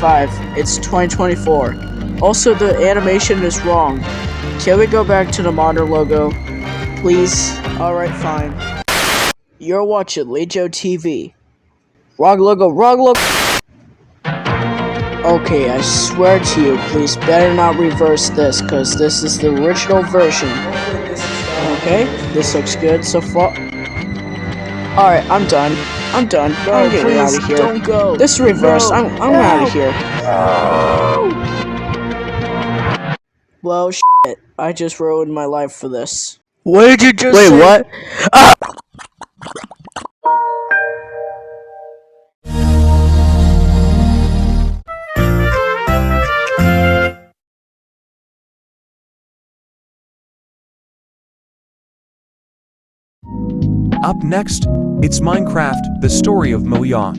2025. It's 2024. Also, the animation is wrong. Can we go back to the modern logo? Please? Alright, fine. You're watching Lejo TV. Wrong logo, wrong logo! Okay, I swear to you, please better not reverse this, cause this is the original version. Okay, this looks good so far. Alright, I'm done. I'm getting out of here. Don't go. This reverse, No. I'm out of here. Well, shit. I just ruined my life for this. What did you just Wait, say? what? Ah! Up next, it's Minecraft, the story of Mojang,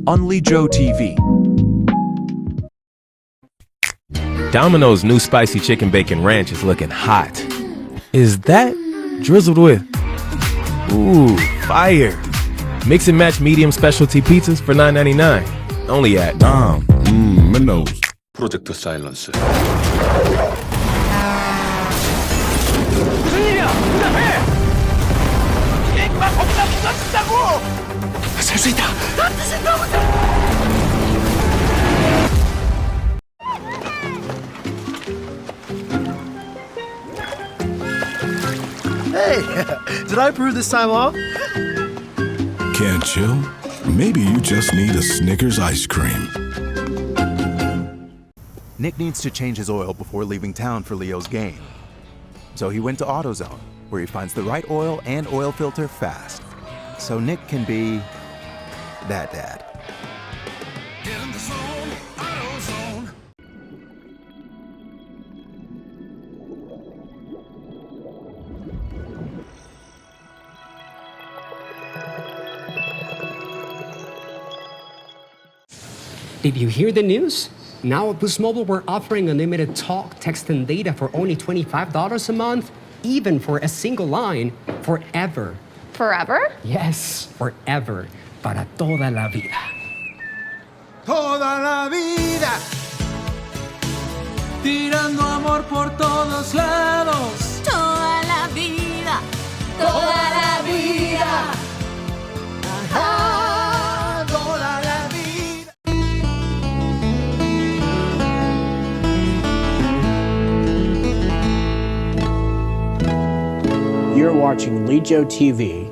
on Lejo TV. Domino's new spicy chicken bacon ranch is looking hot. Is that drizzled with? Ooh, fire. Mix and match medium specialty pizzas for $9.99. Only at Minnows. 프로젝트 사일런스. 무슨 일이야? 응답해! 비행기가 거기다 부서진다고! 살 수 있다. 반드시 넘어져! Hey, did I prove this time off? Can't chill? Maybe you just need a Snickers ice cream. Nick needs to change his oil before leaving town for Leo's game. So he went to AutoZone, where he finds the right oil and oil filter fast. So Nick can be that dad. Did you hear the news? Now at Boost Mobile, we're offering unlimited talk, text, and data for only $25 a month, even for a single line, forever. Forever? Yes, forever. Para toda la vida. Toda la vida. Tirando amor por todos lados. Toda la vida. Toda la vida. Ajá, toda la vida. You're watching Lejo TV.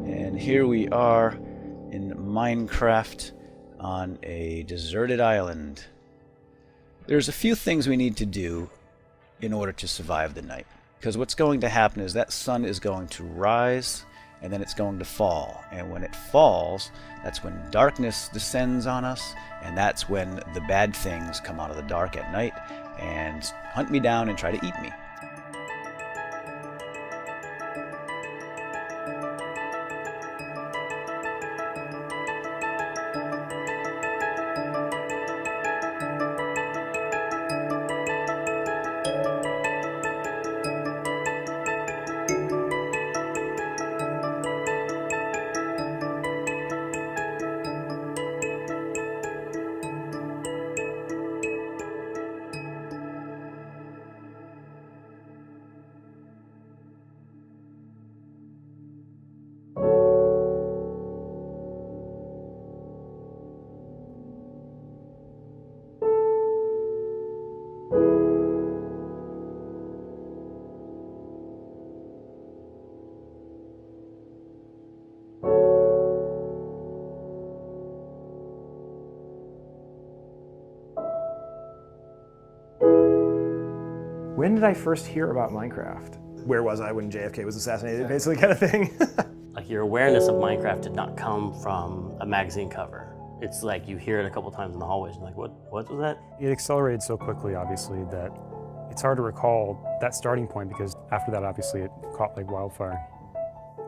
And here we are in Minecraft on a deserted island. There's a few things we need to do in order to survive the night. Because what's going to happen is that sun is going to rise and then it's going to fall. And when it falls, that's when darkness descends on us, and that's when the bad things come out of the dark at night and hunt me down and try to eat me. When did I first hear about Minecraft? Where was I when JFK was assassinated, basically, kind of thing. Like, your awareness of Minecraft did not come from a magazine cover. It's like you hear it a couple times in the hallways and like, what was that? It accelerated so quickly, obviously, that it's hard to recall that starting point because after that, obviously, it caught like wildfire.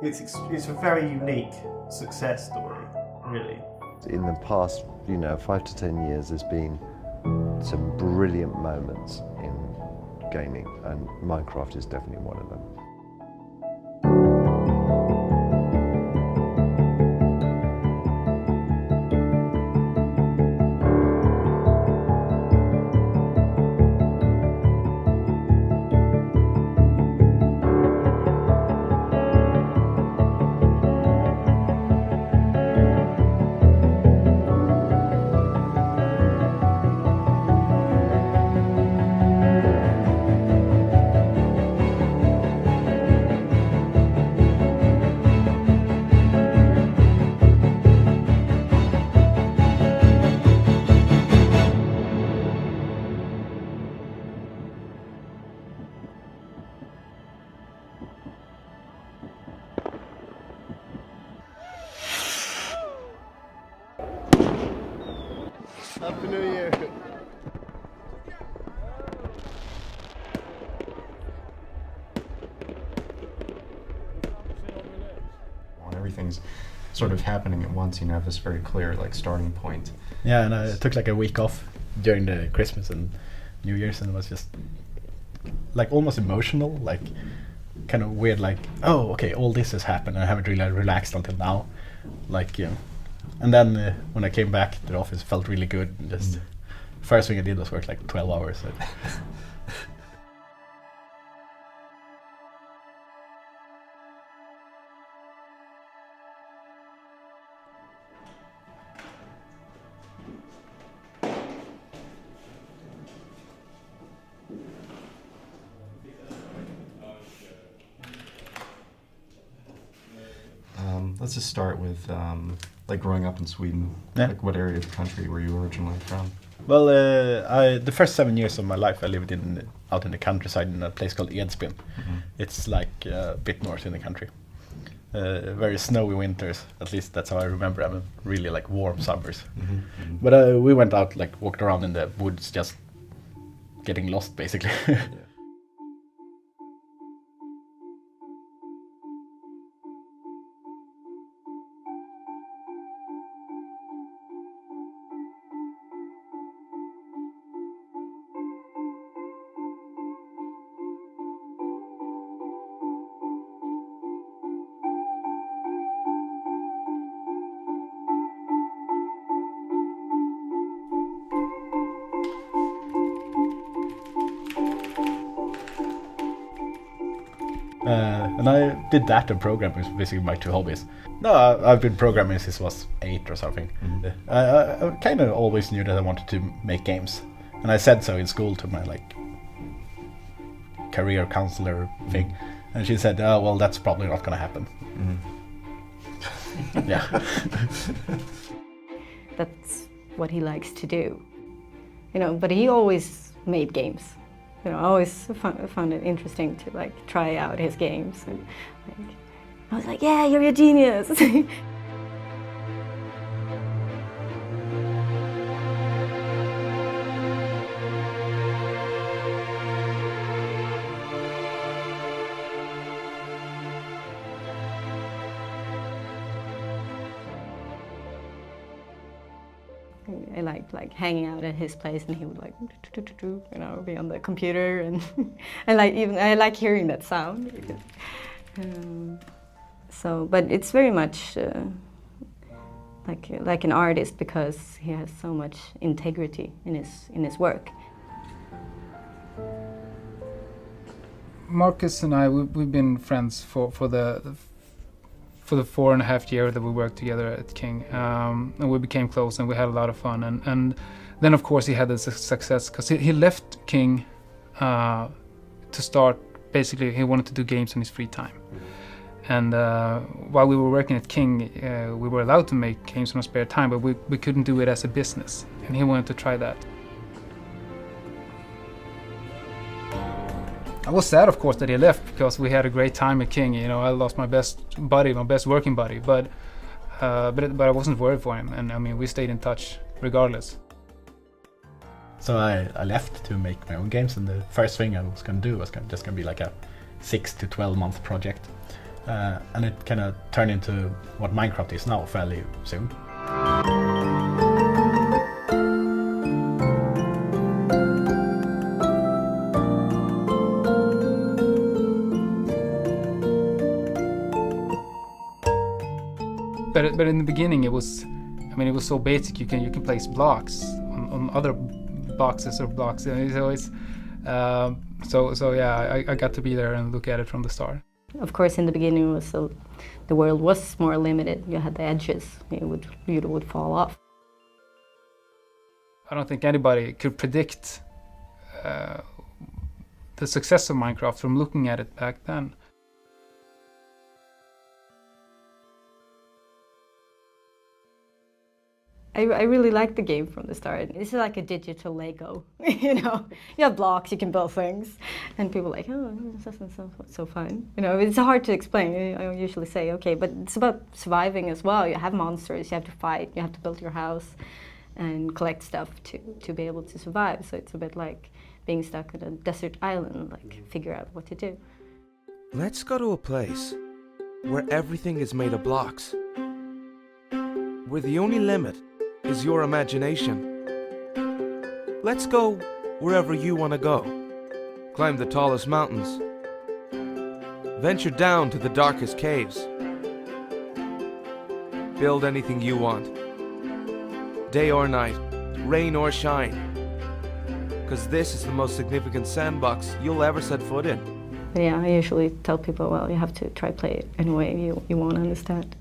It's a very unique success story, really. In the past, 5 to 10 years, there's been some brilliant moments in gaming, and Minecraft is definitely one of them. Happy New Year. Everything's sort of happening at once, you have this very clear starting point. Yeah, and I took like a week off during the Christmas and New Year's, and it was just like almost emotional, like kind of weird, like, oh, okay, all this has happened and I haven't really relaxed until now, like, and then when I came back to the office, it felt really good. And just first thing I did was work like 12 hours. Let's just start with like growing up in Sweden. Yeah. Like, what area of the country were you originally from? Well, the first 7 years of my life I lived out in the countryside in a place called Edsbyn. It's like a bit north in the country. Very snowy winters, at least that's how I remember. I mean, really like warm summers. But we went out, like walked around in the woods, just getting lost basically. And I did that and programming was basically my two hobbies. No, I've been programming since I was 8 or something. I kind of always knew that I wanted to make games, and I said so in school to my like career counselor thing, and she said, "Oh, well, that's probably not going to happen." Yeah. That's what he likes to do, but he always made games. I always found it interesting to like try out his games, and like, I was like, "Yeah, you're a genius." I liked like hanging out at his place, and he would like be on the computer, and I like hearing that sound. But it's very much like an artist, because he has so much integrity in his work. Marcus and I, we've been friends for the 4.5 years that we worked together at King, and we became close, and we had a lot of fun. And then, of course, he had the success because he left King to start. Basically, he wanted to do games in his free time. And while we were working at King, we were allowed to make games in our spare time, but we couldn't do it as a business. And he wanted to try that. I was sad, of course, that he left because we had a great time at King. You know, I lost my best buddy, my best working buddy, but I wasn't worried for him, and I mean, we stayed in touch regardless. So I left to make my own games, and the first thing I was going to do was just going to be like a 6 to 12 month project, and it kind of turned into what Minecraft is now fairly soon. But in the beginning, it was so basic. You can place blocks on other boxes or blocks. So it's so yeah. I got to be there and look at it from the start. Of course, in the beginning, the world was more limited. You had the edges. You would fall off. I don't think anybody could predict the success of Minecraft from looking at it back then. I really liked the game from the start. This is like a digital Lego, you know. You have blocks, you can build things, and people are like, oh, this doesn't sound so fun. You know, it's hard to explain. I usually say, okay, but it's about surviving as well. You have monsters, you have to fight, you have to build your house, and collect stuff to be able to survive. So it's a bit like being stuck on a desert island, like figure out what to do. Let's go to a place where everything is made of blocks, where the only limit is your imagination. Let's go wherever you want to go. Climb the tallest mountains. Venture down to the darkest caves. Build anything you want. Day or night, rain or shine. Because this is the most significant sandbox you'll ever set foot in. But yeah, I usually tell people, well, you have to try play it in a way you won't understand.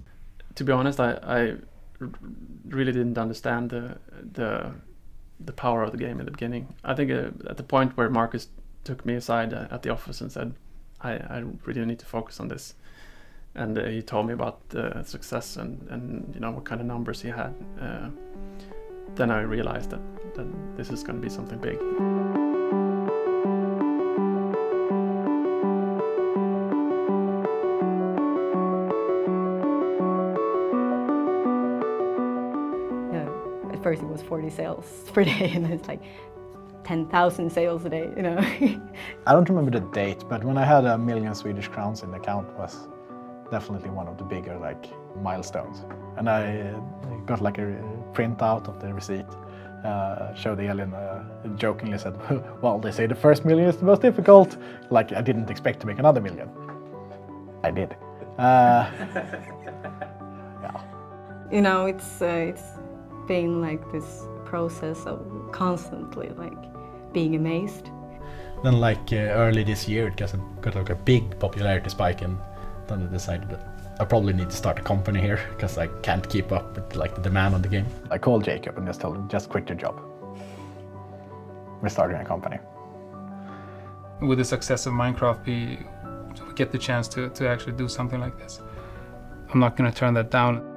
To be honest, I really didn't understand the power of the game in the beginning. I think at the point where Marcus took me aside at the office and said, I really need to focus on this, and he told me about the success and you know what kind of numbers he had, then I realized that this is going to be something big. First it was 40 sales per day, and it's like 10,000 sales a day, you know. I don't remember the date, but when I had 1 million Swedish crowns in the account was definitely one of the bigger milestones. And I got like a printout of the receipt, showed Elin, jokingly said, well, they say the first million is the most difficult. Like I didn't expect to make another million. I did. Yeah. You know, it's been like this process of constantly like being amazed. Then like early this year it got like a big popularity spike, and then I decided that I probably need to start a company here because I can't keep up with like the demand on the game. I called Jacob and just told him, just quit your job. We're starting a company. With the success of Minecraft, we get the chance to actually do something like this. I'm not going to turn that down.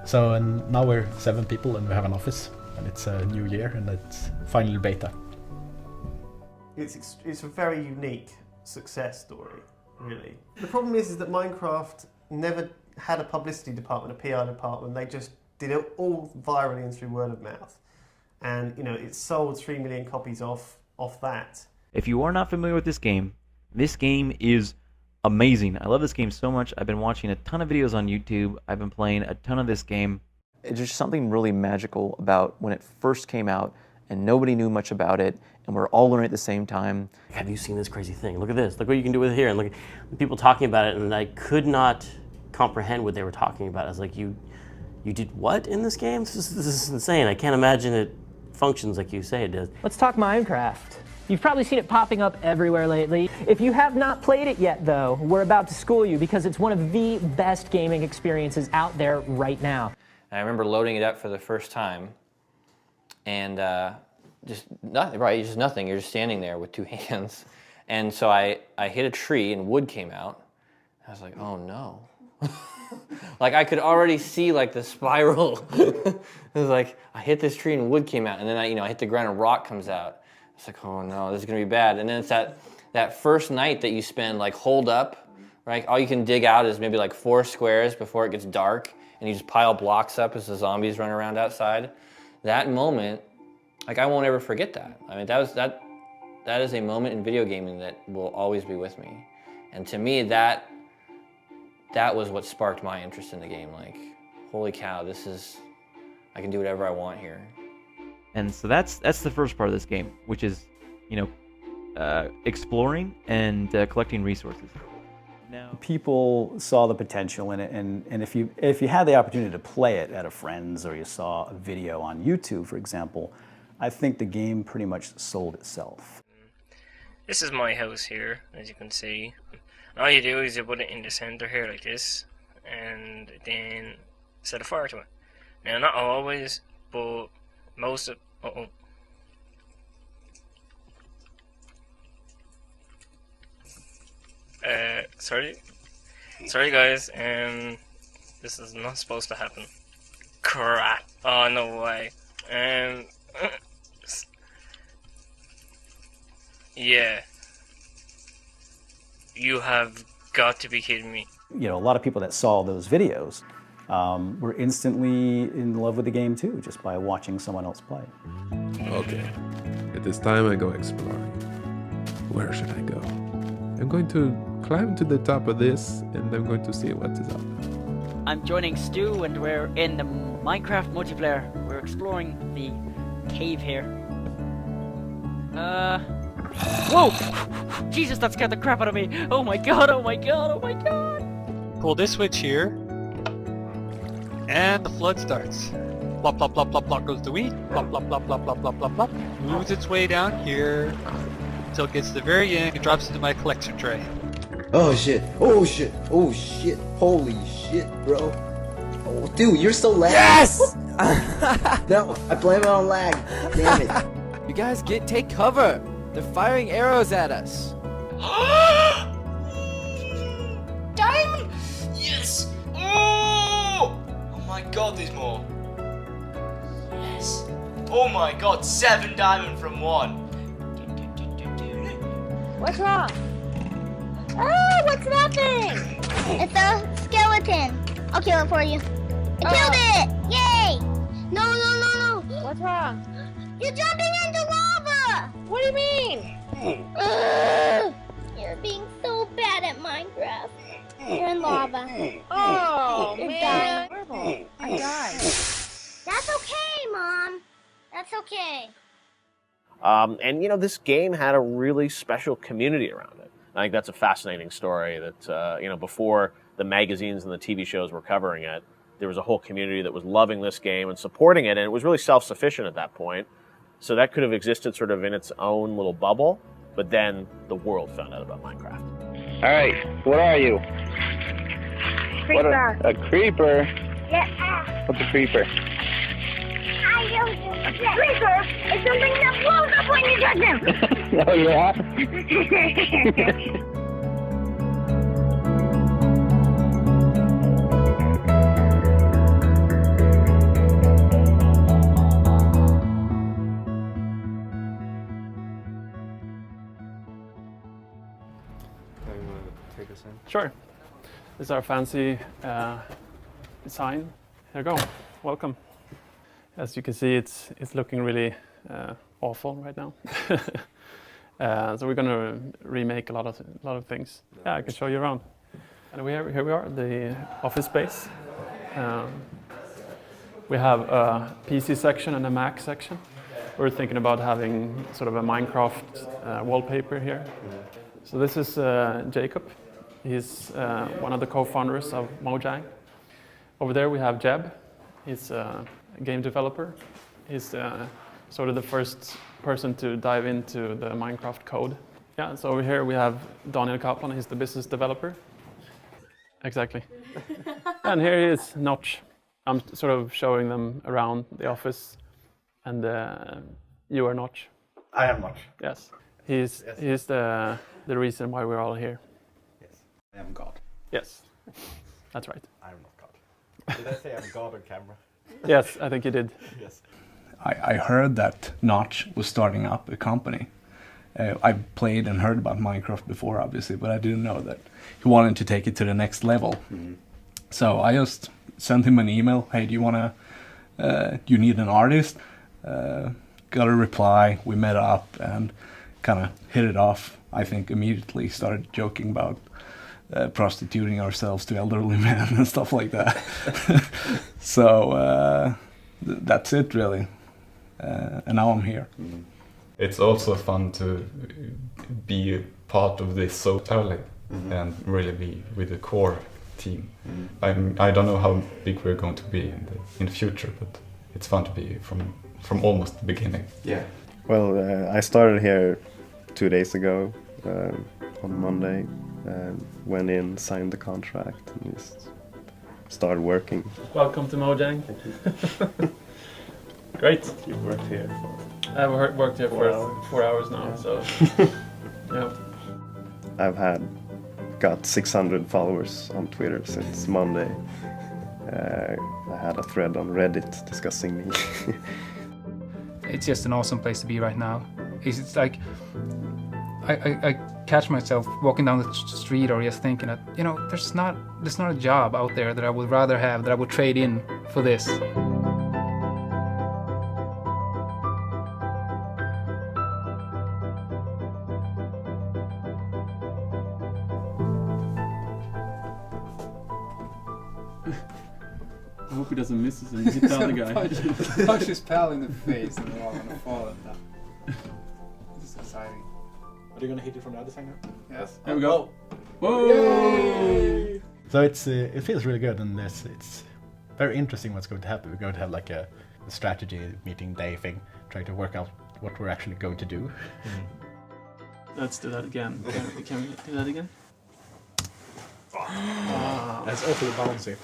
So and now we're 7 people and we have an office, and it's a new year and it's finally beta. It's a very unique success story, really. The problem is that Minecraft never had a publicity department, a PR department. They just did it all virally and through word of mouth. And you know, it sold 3 million copies off that. If you are not familiar with this game is amazing. I love this game so much. I've been watching a ton of videos on YouTube. I've been playing a ton of this game. It's just something really magical about when it first came out and nobody knew much about it and we're all learning at the same time. Have you seen this crazy thing? Look at this. Look what you can do with it here. And look at people talking about it, and I could not comprehend what they were talking about. I was like, you did what in this game? This is insane. I can't imagine it functions like you say it does. Let's talk Minecraft. You've probably seen it popping up everywhere lately. If you have not played it yet, though, we're about to school you because it's one of the best gaming experiences out there right now. And I remember loading it up for the first time, and just nothing, right? Just nothing. You're just standing there with 2 hands. And so I hit a tree and wood came out. I was like, oh no. Like I could already see like the spiral. It was like I hit this tree and wood came out, and then I hit the ground and rock comes out. It's like, oh no, this is gonna be bad. And then it's that first night that you spend like holed up, right? All you can dig out is maybe like 4 squares before it gets dark, and you just pile blocks up as the zombies run around outside. That moment, like I won't ever forget that. I mean, that is a moment in video gaming that will always be with me. And to me, that was what sparked my interest in the game. Like, holy cow, I can do whatever I want here. And so that's the first part of this game, which is, exploring and collecting resources. People saw the potential in it, and if you had the opportunity to play it at a friend's, or you saw a video on YouTube, for example, I think the game pretty much sold itself. This is my house here, as you can see. All you do is you put it in the center here like this, and then set a fire to it. Now, not always, but most of... Sorry guys, this is not supposed to happen. Crap. Oh, no way. Yeah. You have got to be kidding me. A lot of people that saw those videos were instantly in love with the game too, just by watching someone else play. Okay, it is time I go exploring. Where should I go? I'm going to climb to the top of this, and I'm going to see what is up. I'm joining Stu, and we're in the Minecraft multiplayer. We're exploring the cave here. Whoa! Jesus, that scared the crap out of me! Oh my god, oh my god, oh my god! Pull this switch here, and the flood starts. Plop, plop, plop, plop, plop goes the wheat. Plop, plop, plop, plop, plop, plop, plop, plop. Moves its way down here until it gets to the very end and drops into my collection tray. Oh shit, oh shit, oh shit, holy shit, bro. Oh, dude, you're so lag. Yes! No, I blame it on lag. Damn it. You guys take cover. They're firing arrows at us. Diamond! Yes! Oh! Oh my god, there's more. Yes. Oh my god, 7 diamond from 1. What's wrong? Oh, what's nothing? It's a skeleton. I'll kill it for you. I killed it! Yay! No, no, no, no. What's wrong? You're jumping into lava! What do you mean? You're being so bad at Minecraft. You're in lava. Oh, You're man. dying. I died. That's okay, Mom. That's okay. And this game had a really special community around it. I think that's a fascinating story that, before the magazines and the TV shows were covering it, there was a whole community that was loving this game and supporting it, and it was really self-sufficient at that point. So that could have existed sort of in its own little bubble, but then the world found out about Minecraft. All right, what are you? Creeper. A creeper? Yeah. What's a creeper? I don't know. A creeper is something that blows up when you touch him. Oh, yeah? Take us in? Sure. This is our fancy design. Here you go. Welcome. As you can see, it's looking really awful right now. So we're going to remake a lot of things. Yeah, I can show you around. And here we are, the office space. We have a PC section and a Mac section. We're thinking about having sort of a Minecraft wallpaper here. So this is Jacob. He's one of the co-founders of Mojang. Over there we have Jeb. He's a game developer. He's sort of the first person to dive into the Minecraft code. Yeah, so over here we have Daniel Kaplan. He's the business developer. Exactly. And here he is, Notch. I'm sort of showing them around the office. And you are Notch. I am Notch. Yes. He's the reason why we're all here. I am God. Yes. That's right. I'm not God. Did I say I'm God on camera? Yes, I think you did. Yes. I heard that Notch was starting up a company. I played and heard about Minecraft before, obviously, but I didn't know that he wanted to take it to the next level. So I just sent him an email. Hey, do you need an artist? Got a reply. We met up and kind of hit it off. I think immediately started joking about prostituting ourselves to elderly men and stuff like that. So that's it, really. And now I'm here. It's also fun to be part of this storytelling and really be with the core team. I don't know how big we're going to be in the future, but it's fun to be from almost the beginning. Yeah. Well, I started here 2 days ago on Monday. Went in, signed the contract, and just started working. Welcome to Mojang. Great. You've worked here I've worked here for 4 hours now, Yeah. so yeah. I've got 600 followers on Twitter since Monday. I had a thread on Reddit discussing me. It's just an awesome place to be right now. It's like I catch myself walking down the street or just thinking that, you know, there's not a job out there that I would rather have, that I would trade in for this. I hope he doesn't miss us and hit the other guy. Punch his pal in the face and they're all gonna fall at that. This is exciting. Are you gonna hit it from the other side now? Yes. Here we go. Whoa! Yay! So it feels really good, and it's very interesting what's going to happen. We're going to have like a strategy meeting day thing, trying to work out what we're actually going to do. Let's do that again. Can we do that again? That's awfully bouncy.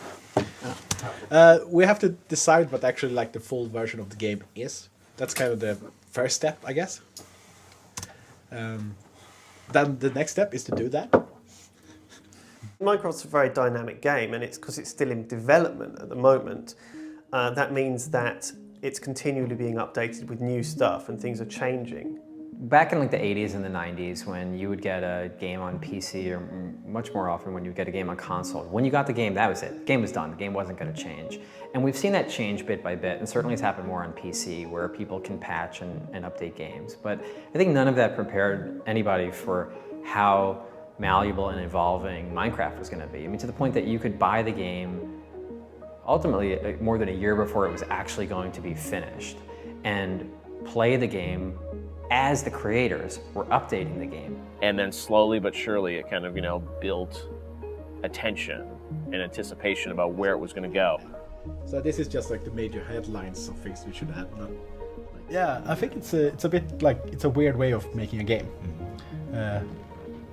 Yeah. We have to decide what actually like the full version of the game is. That's kind of the first step, I guess. Then the next step is to do that. Minecraft's a very dynamic game, and it's because it's still in development at the moment. That means that it's continually being updated with new stuff and things are changing. Back in like the 80s and the 90s, when you would get a game on PC, or much more often when you would get a game on console, when you got the game, that was it. The game was done. The game wasn't going to change. And we've seen that change bit by bit, and certainly it's happened more on PC, where people can patch and update games. But I think none of that prepared anybody for how malleable and evolving Minecraft was going to be. I mean, to the point that you could buy the game ultimately more than a year before it was actually going to be finished, and play the game as the creators were updating the game. And then slowly but surely it kind of, you know, built attention and anticipation about where it was going to go. So this is just like the major headlines of things we should have. Yeah, I think it's a bit like, it's a weird way of making a game.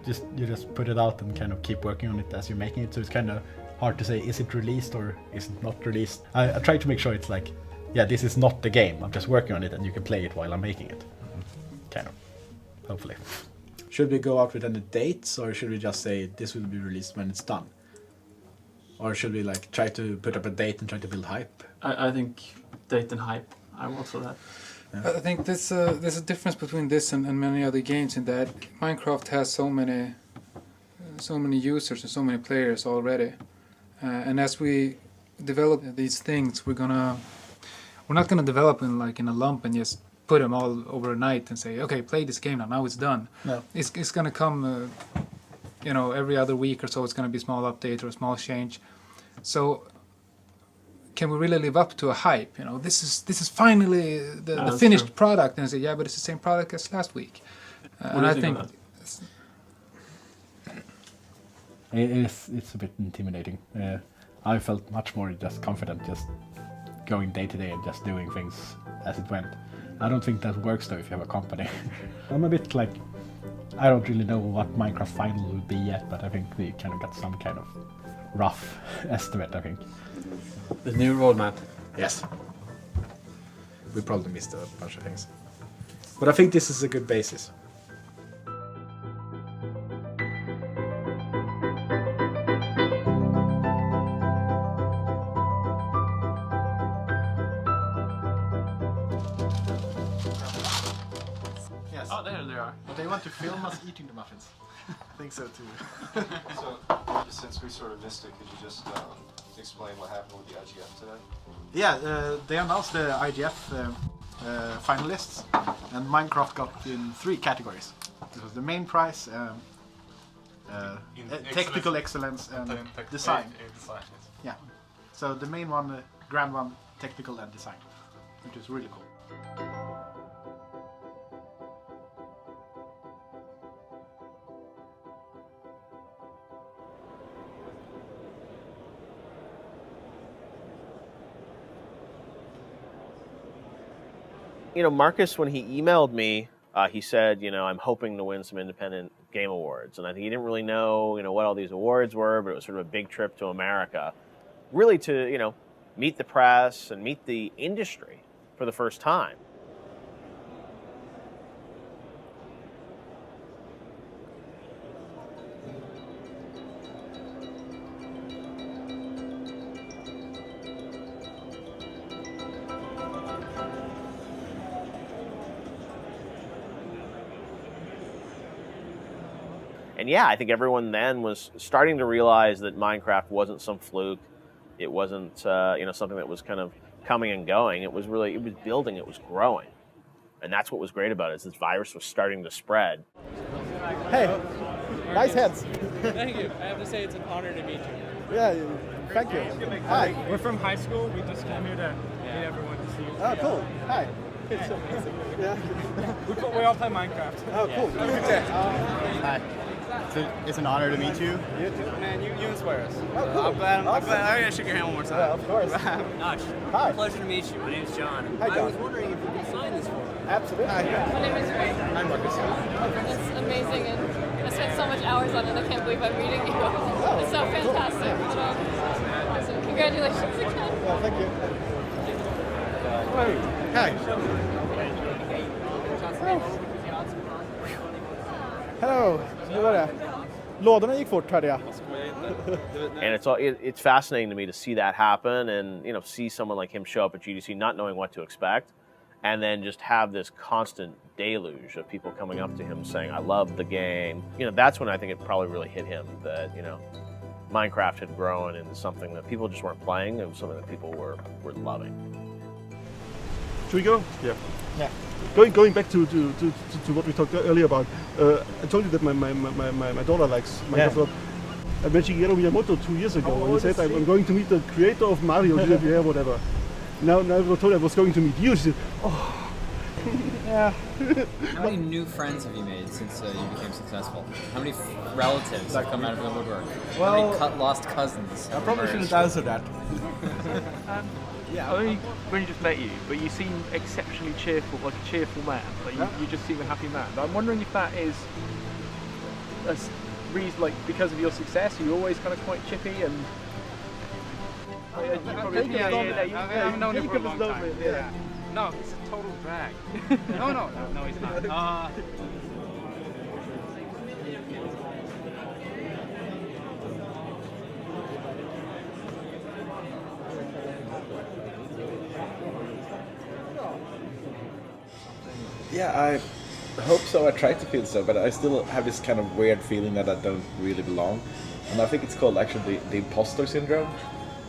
You just put it out and kind of keep working on it as you're making it. So it's kind of hard to say, is it released or is it not released? I try to make sure it's like, yeah, this is not the game. I'm just working on it and you can play it while I'm making it. Kind of, hopefully. Should we go out with any dates, or should we just say this will be released when it's done? Or should we like try to put up a date and try to build hype? I think date and hype. I'm also that. Yeah. I think there's a difference between this and many other games in that Minecraft has so many users and so many players already. And as we develop these things, we're not gonna develop in a lump and just put them all over a night and say, okay, play this game now it's done. No. It's gonna come, every other week or so. It's gonna be a small update or a small change. So can we really live up to a hype? This is finally the finished product, and I say, yeah, but it's the same product as last week. And I think it's a bit intimidating. I felt much more just confident just going day to day and just doing things as it went. I don't think that works though if you have a company. I'm a bit like, I don't really know what Minecraft Final will be yet, but I think we kind of got some kind of rough estimate, I think. The new roadmap. Yes. We probably missed a bunch of things. But I think this is a good basis. Oh, there they are. But they want to film us eating the muffins. I think so too. So, since we sort of missed it, could you just explain what happened with the IGF today? Yeah, they announced the IGF finalists, and Minecraft got in 3 categories. This was the main prize, technical excellence, and design. Design, yes. Yeah. So the main one, the grand one, technical and design, which is really cool. You know, Marcus, when he emailed me, he said, you know, I'm hoping to win some independent game awards. And I think he didn't really know, you know, what all these awards were, but it was sort of a big trip to America, really to, you know, meet the press and meet the industry for the first time. And yeah, I think everyone then was starting to realize that Minecraft wasn't some fluke. It wasn't, you know, something that was kind of coming and going. It was really, it was building, it was growing. And that's what was great about it, is this virus was starting to spread. Hey, nice heads. Thank you. I have to say it's an honor to meet you. Yeah, thank you. Hi. We're from high school. We just came here to meet everyone to see you. Oh, cool. Hi. Yeah. We all play Minecraft. Oh, cool. Have a good day. Hi. It's an honor to meet you. You too. Man, you inspire us. Oh, cool. I'm glad. Awesome. I gotta shake your hand one more time. Yeah, of course. Nosh. Hi. Pleasure to meet you. My name's John. Hi, John. I was wondering if you could sign this for me. Absolutely. Hi. My name is Ray. Hi, Marcus. It's amazing, and I spent so much hours on it. I can't believe I'm meeting you. It's so fantastic. But, awesome. Congratulations again. Well, thank you. Hi. Hello. Hur var det? Lådorna gick fort, hörde jag. And it's fascinating to me to see that happen, and you know, see someone like him show up at GDC not knowing what to expect, and then just have this constant deluge of people coming up to him saying, I love the game. You know, that's when I think it probably really hit him that, you know, Minecraft had grown into something that people just weren't playing. It was something that people were loving. Should we go? Yeah. Going back to what we talked earlier about, I told you that my daughter likes Minecraft. I met Shigeru Miyamoto 2 years ago, and he said, I'm going to meet the creator of Mario, yeah, whatever. Now I was told I was going to meet you. She said, oh. Yeah. How many new friends have you made since you became successful? How many relatives have come out of the woodwork? Well, How many lost cousins? I probably shouldn't answer that. Yeah, I only really just met you, but you seem exceptionally cheerful, like a cheerful man. Like you just seem a happy man. But I'm wondering if that is a reason, like because of your success. Are you always kind of quite chippy and? I've known him for a long time. Yeah. No, he's a total drag. No, he's not. Yeah, I hope so. I try to feel so, but I still have this kind of weird feeling that I don't really belong. And I think it's called actually the imposter syndrome.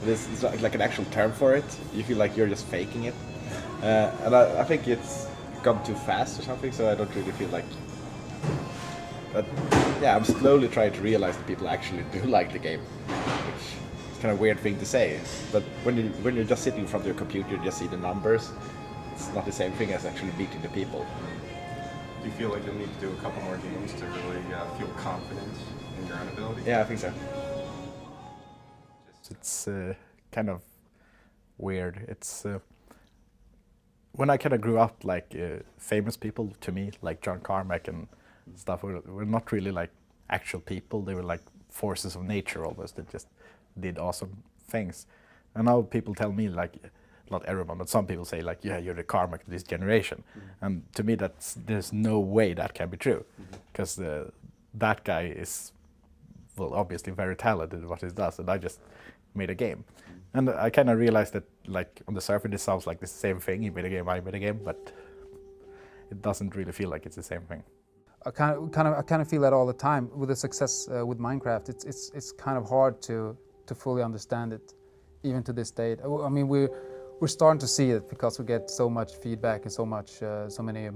This is like an actual term for it. You feel like you're just faking it. And I think it's gone too fast or something, so I don't really feel like... But yeah, I'm slowly trying to realize that people actually do like the game. Which is kind of a weird thing to say. But when you're just sitting in front of your computer, you just see the numbers. It's not the same thing as actually meeting the people. Do you feel like you'll need to do a couple more games to really feel confident in your own ability? Yeah, I think so. It's kind of weird. It's when I kind of grew up, like famous people to me, like John Carmack and stuff, were not really like actual people. They were like forces of nature almost that just did awesome things. And now people tell me, like, not everyone, but some people say, like, yeah, you're the Carmack of this generation. Mm-hmm. And to me, there's no way that can be true, because that guy is, well, obviously very talented at what he does, and I just made a game. And I kind of realized that, like, on the surface it sounds like the same thing. He made a game, I made a game, but it doesn't really feel like it's the same thing. I kind of feel that all the time with the success with Minecraft. It's kind of hard to fully understand it, even to this date. I mean, we're starting to see it because we get so much feedback and so many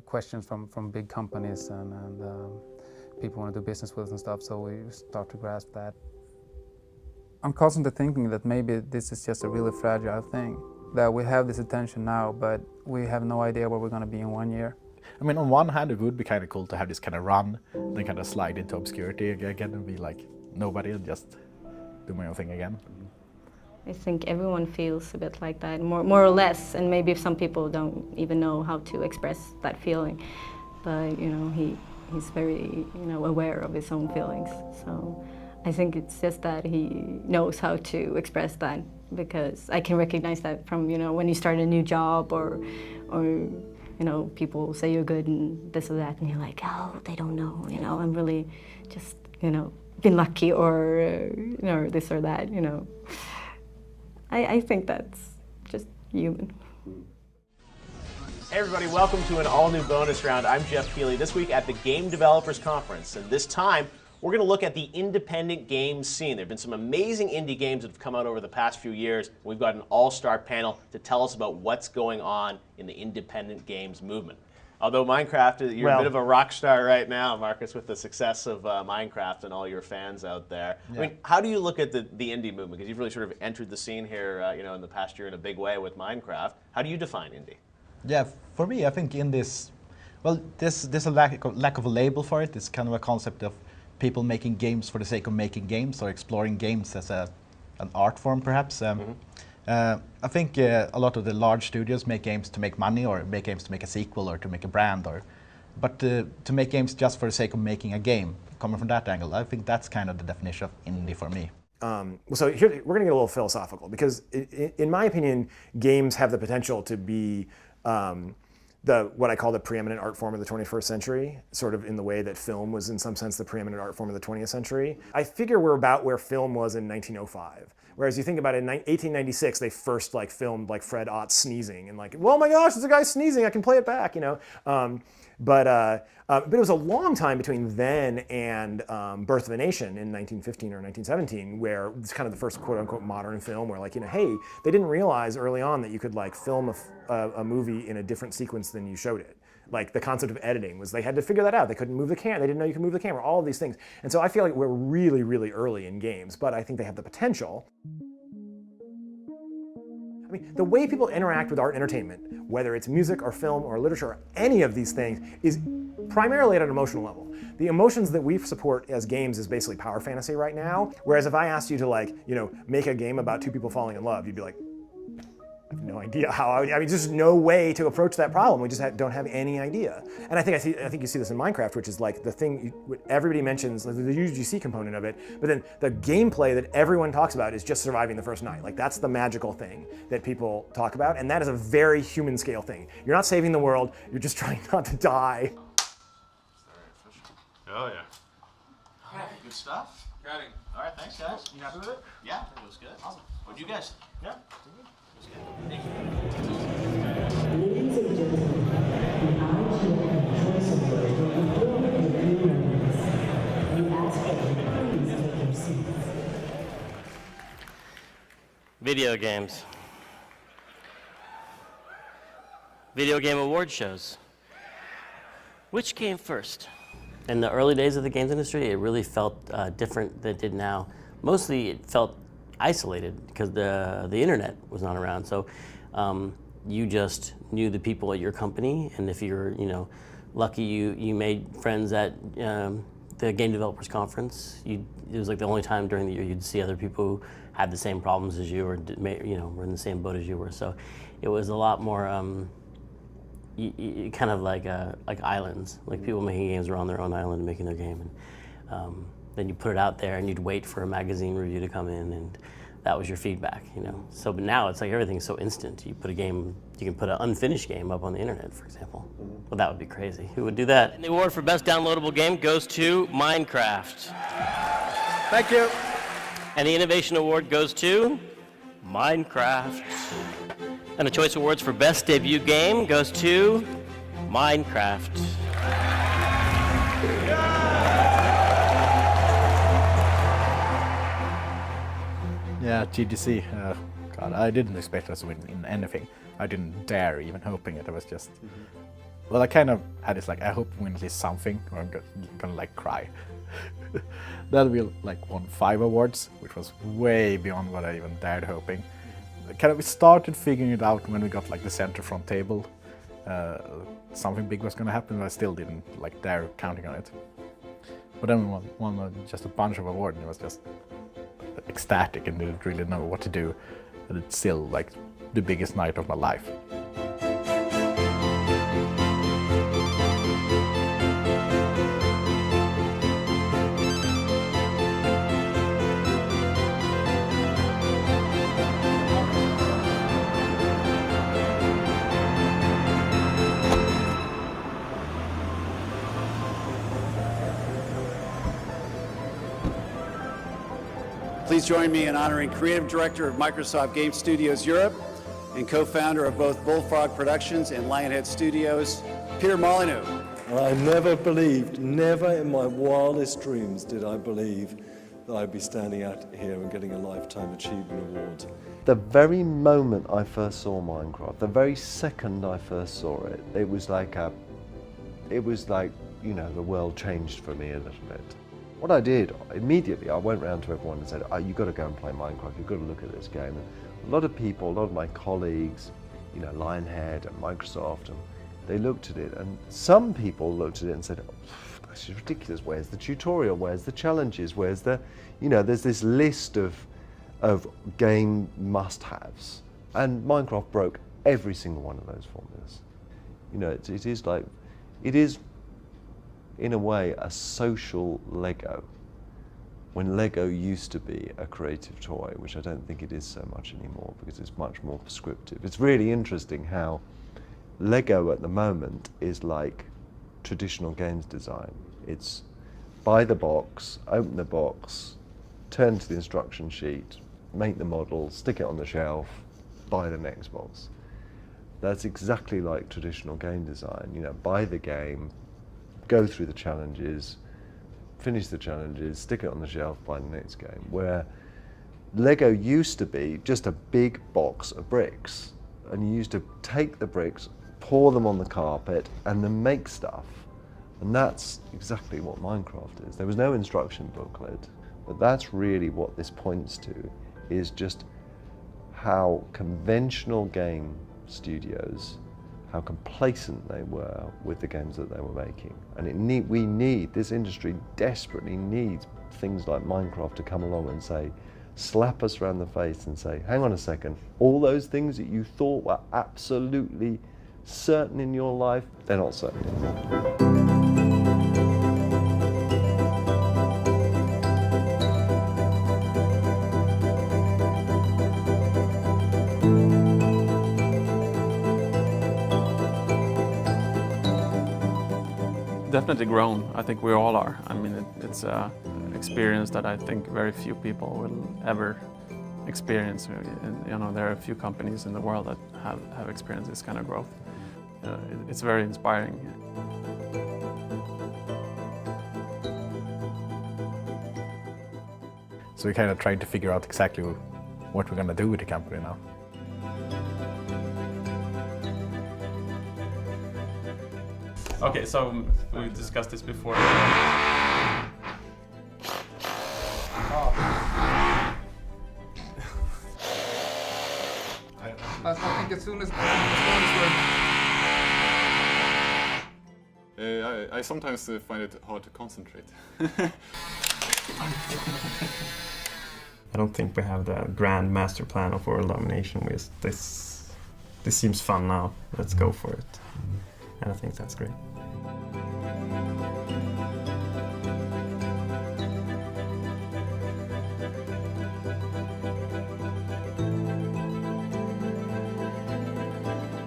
questions from big companies and people want to do business with us and stuff. So we start to grasp that. I'm constantly thinking that maybe this is just a really fragile thing. That we have this attention now, but we have no idea where we're going to be in 1 year. I mean, on one hand, it would be kind of cool to have this kind of run, then kind of slide into obscurity again and be like nobody and just do my own thing again. I think everyone feels a bit like that, more or less, and maybe some people don't even know how to express that feeling. But you know, he's very aware of his own feelings. So I think it's just that he knows how to express that, because I can recognize that from when you start a new job or people say you're good and this or that, and you're like, oh, they don't know, I'm really just been lucky or this or that, I think that's just human. Hey everybody, welcome to an all-new bonus round. I'm Jeff Keighley. This week at the Game Developers Conference, and this time we're going to look at the independent game scene. There have been some amazing indie games that have come out over the past few years. We've got an all-star panel to tell us about what's going on in the independent games movement. Although Minecraft, you're a bit of a rock star right now, Marcus, with the success of Minecraft and all your fans out there. Yeah. I mean, how do you look at the indie movement? Because you've really sort of entered the scene here, in the past year in a big way with Minecraft. How do you define indie? Yeah, for me, I think indie is, well, there's a lack of a label for it. It's kind of a concept of people making games for the sake of making games, or exploring games as an art form, perhaps. I think a lot of the large studios make games to make money, or make games to make a sequel, or to make a brand, but to make games just for the sake of making a game, coming from that angle, I think that's kind of the definition of indie for me. So here, we're going to get a little philosophical, because in my opinion, games have the potential to be what I call the preeminent art form of the 21st century, sort of in the way that film was in some sense the preeminent art form of the 20th century. I figure we're about where film was in 1905. Whereas you think about it, in 1896, they first filmed Fred Ott sneezing and oh my gosh, there's a guy sneezing, I can play it back, But it was a long time between then and Birth of a Nation in 1915 or 1917, where it's kind of the first quote-unquote modern film where hey, they didn't realize early on that you could film a movie in a different sequence than you showed it. The concept of editing was they had to figure that out. They couldn't move the camera. They didn't know you could move the camera, all of these things. And so I feel like we're really, really early in games, but I think they have the potential. I mean, the way people interact with art and entertainment, whether it's music or film or literature or any of these things, is primarily at an emotional level. The emotions that we support as games is basically power fantasy right now. Whereas if I asked you to make a game about two people falling in love, you'd be like, I have no idea how. I mean, there's no way to approach that problem. We just don't have any idea. And I think you see this in Minecraft, which is the thing everybody mentions, the UGC component of it. But then the gameplay that everyone talks about is just surviving the first night. That's the magical thing that people talk about, and that is a very human scale thing. You're not saving the world. You're just trying not to die. Oh yeah. All right, good stuff. Got it. All right, thanks guys. You happy with it? Yeah, I think it was good. Awesome. What do you guys think? Yeah. Thank you. Ladies and gentlemen, the IGN Choice Award will be given in 3 minutes. We ask that you please take your seats. Video games. Video game award shows. Which came first? In the early days of the games industry, it really felt different than it did now. Mostly it felt isolated because the internet was not around. So you just knew the people at your company, and if you're lucky, you made friends at the Game Developers Conference. It was the only time during the year you'd see other people who had the same problems as you, or were in the same boat as you were. So it was a lot more kind of like islands, people making games were on their own island and making their game. And, then you put it out there and you'd wait for a magazine review to come in, and that was your feedback, So, but now it's everything's so instant. You can put an unfinished game up on the internet, for example. Well, that would be crazy. Who would do that? And the award for best downloadable game goes to Minecraft. Thank you. And the innovation award goes to Minecraft. And the Choice Awards for Best Debut Game goes to Minecraft. Yeah, GDC. God, I didn't expect us to win in anything. I didn't dare even hoping it. I was just... Well, I kind of had this like, I hope we win at least something, or I'm gonna like cry. Then we like won 5 awards, which was way beyond what I even dared hoping. We started figuring it out when we got like the center front table. Something big was gonna happen, but I still didn't like dare counting on it. But then we won just a bunch of awards, and it was just ecstatic and didn't really know what to do. And it's still like the biggest night of my life. Please join me in honoring Creative Director of Microsoft Game Studios Europe and co-founder of both Bullfrog Productions and Lionhead Studios, Peter Molyneux. I never believed, never in my wildest dreams did I believe that I'd be standing out here and getting a Lifetime Achievement Award. The very moment I first saw Minecraft, the very second I first saw it, it was like, you know, the world changed for me a little bit. What I did, immediately I went round to everyone and said, oh, you've got to go and play Minecraft, you've got to look at this game. And a lot of people, a lot of my colleagues, you know, Lionhead and Microsoft, and they looked at it, and some people looked at it and said, oh, this is ridiculous, where's the tutorial, where's the challenges, where's the, you know, there's this list of game must-haves. And Minecraft broke every single one of those formulas. You know, it is in a way a social Lego, when Lego used to be a creative toy, which I don't think it is so much anymore because it's much more prescriptive. It's really interesting how Lego at the moment is like traditional games design. It's buy the box, open the box, turn to the instruction sheet, make the model, stick it on the shelf, buy the next box. That's exactly like traditional game design. You know, buy the game, go through the challenges, finish the challenges, stick it on the shelf, buy the next game. Where Lego used to be just a big box of bricks, and you used to take the bricks, pour them on the carpet, and then make stuff. And that's exactly what Minecraft is. There was no instruction booklet, but that's really what this points to, is just how conventional game studios, how complacent they were with the games that they were making. And this industry desperately needs things like Minecraft to come along and say, slap us around the face and say, hang on a second, all those things that you thought were absolutely certain in your life, they're not certain anymore. Definitely grown. I think we all are. I mean, it's an experience that I think very few people will ever experience. And, you know, there are a few companies in the world that have experienced this kind of growth. It's very inspiring. So we kind of tried to figure out exactly what we're going to do with the company now. Okay, so we discussed this before. I think as soon as I sometimes find it hard to concentrate. I don't think we have the grand master plan of world domination. This seems fun now. Let's go for it. And I think that's great.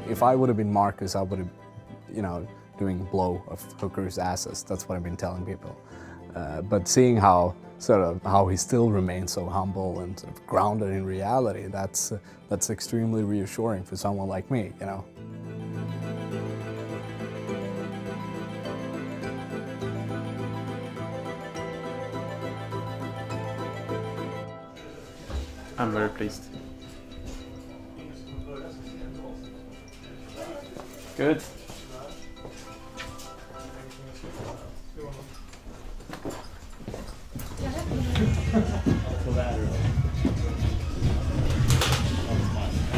If I would have been Marcus, I would have, you know, doing blow of hookers' asses. That's what I've been telling people. But seeing how he still remains so humble and sort of grounded in reality, that's extremely reassuring for someone like me, you know. I'm very pleased. Good.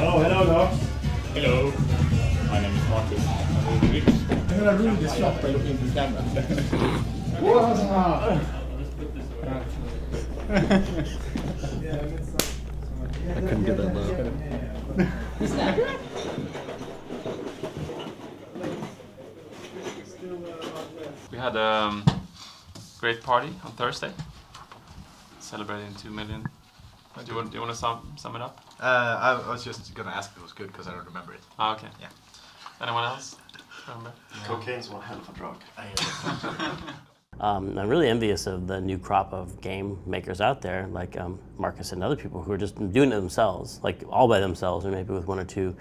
Oh, hello, Doc. Hello. My name is Marcus. I'm gonna ruin this shot by looking into the camera. I couldn't get that low. We had a great party on Thursday, celebrating 2 million. Do you want to sum it up? I was just gonna ask if it was good because I don't remember it. Ah, okay. Yeah. Anyone else remember? Cocaine's one hell of a drug. I'm really envious of the new crop of game makers out there, like Marcus and other people who are just doing it themselves, like all by themselves, or maybe with one or two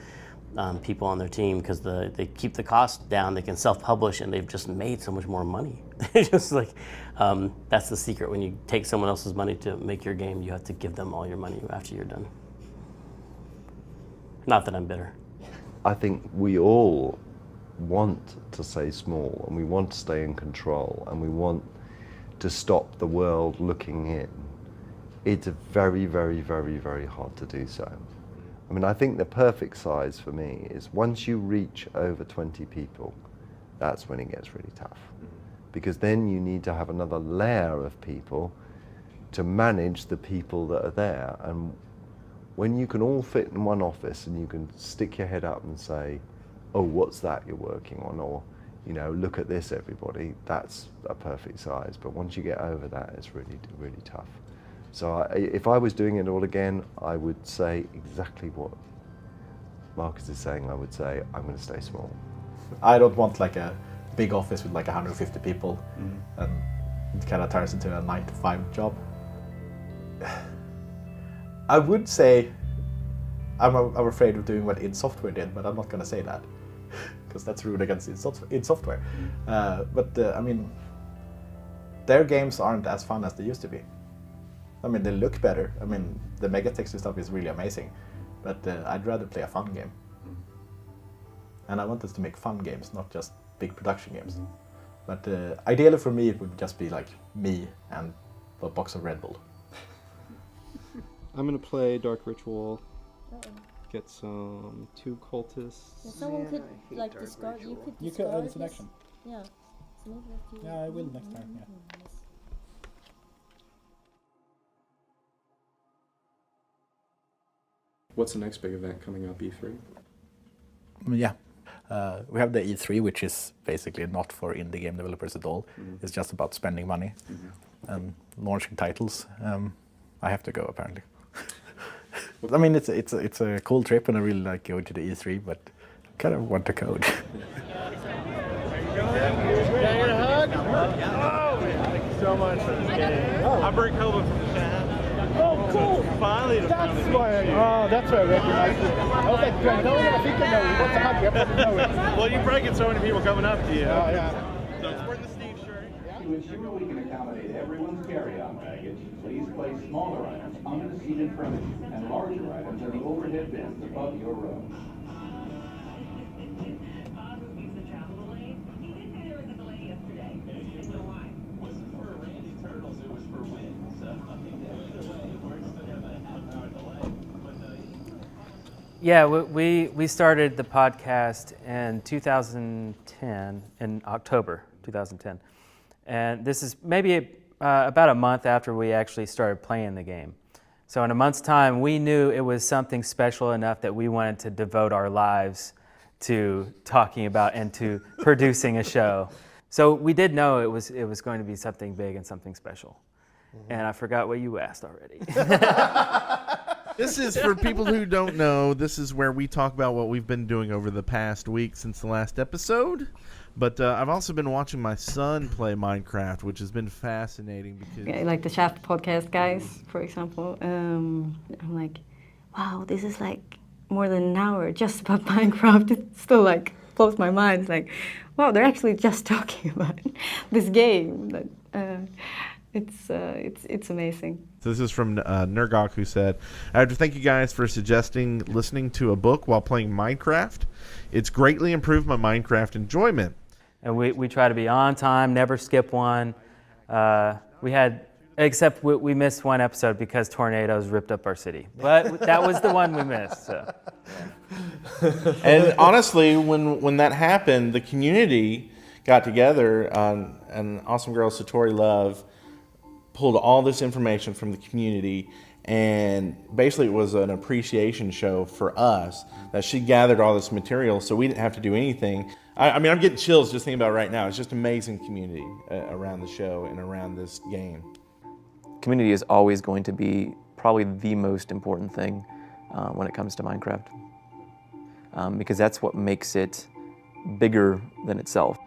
people on their team, because they keep the cost down, they can self-publish, and they've just made so much more money. Just like, that's the secret. When you take someone else's money to make your game, you have to give them all your money after you're done. Not that I'm bitter. I think we all want to stay small, and we want to stay in control, and we want to stop the world looking in. It's very, very, very, very hard to do so. I mean, I think the perfect size for me is once you reach over 20 people, that's when it gets really tough. Because then you need to have another layer of people to manage the people that are there. And when you can all fit in one office and you can stick your head up and say, oh, what's that you're working on? Or, you know, look at this, everybody, that's a perfect size. But once you get over that, it's really, really tough. So if I was doing it all again, I would say exactly what Marcus is saying. I would say, I'm going to stay small. I don't want like a big office with like 150 people and it kind of turns into a 9-to-5 job. I would say I'm afraid of doing what id Software did, but I'm not going to say that because that's rude against id Software. I mean, their games aren't as fun as they used to be. I mean, they look better. I mean, the megatexture stuff is really amazing, but I'd rather play a fun game. And I want us to make fun games, not just big production games. But ideally for me, it would just be like me and a box of Red Bull. I'm gonna play Dark Ritual. Get some 2 cultists. Yeah, someone could like discard. You could discard. You could. It's an action. Yeah. So maybe that's you. Yeah, I will next time. Yeah. What's the next big event coming up, E3? Yeah. We have the E3, which is basically not for indie game developers at all. It's just about spending money and launching titles. I have to go, apparently. I mean, it's a cool trip, and I really like going to the E3, but I kind of want to code. Can I get a hug? Oh, thank you so much for this game. I'm Bert Coben from the chat. Oh, cool! Finally, that's why. Oh, that's why I recognize you. I was like, do I know it? I think I know it. What's a hug? I probably know it. Well, you probably get so many people coming up to you. Oh, yeah. So it's worth the Steve shirt. To ensure we can accommodate everyone's carry-on baggage, please place smaller items under the seat in front of you and larger items in the overhead bins above your row. Yeah, we started the podcast in 2010, in October 2010. And this is maybe about a month after we actually started playing the game. So in a month's time, we knew it was something special enough that we wanted to devote our lives to talking about and to producing a show. So we did know it was going to be something big and something special. And I forgot what you asked already. This is, for people who don't know, this is where we talk about what we've been doing over the past week since the last episode. But I've also been watching my son play Minecraft, which has been fascinating because... Yeah, like the Shaft podcast guys, for example. I'm like, wow, this is like more than an hour just about Minecraft. It still like blows my mind. It's like, wow, they're actually just talking about this game. It's amazing. So this is from Nergok, who said, I have to thank you guys for suggesting listening to a book while playing Minecraft. It's greatly improved my Minecraft enjoyment. And we try to be on time, never skip one. Except we missed one episode because tornadoes ripped up our city. But that was the one we missed. So. And honestly, when that happened, the community got together, and Awesome Girl Satori Love pulled all this information from the community, and basically it was an appreciation show for us that she gathered all this material so we didn't have to do anything. I mean, I'm getting chills just thinking about it right now. It's just amazing community around the show and around this game. Community is always going to be probably the most important thing when it comes to Minecraft, because that's what makes it bigger than itself.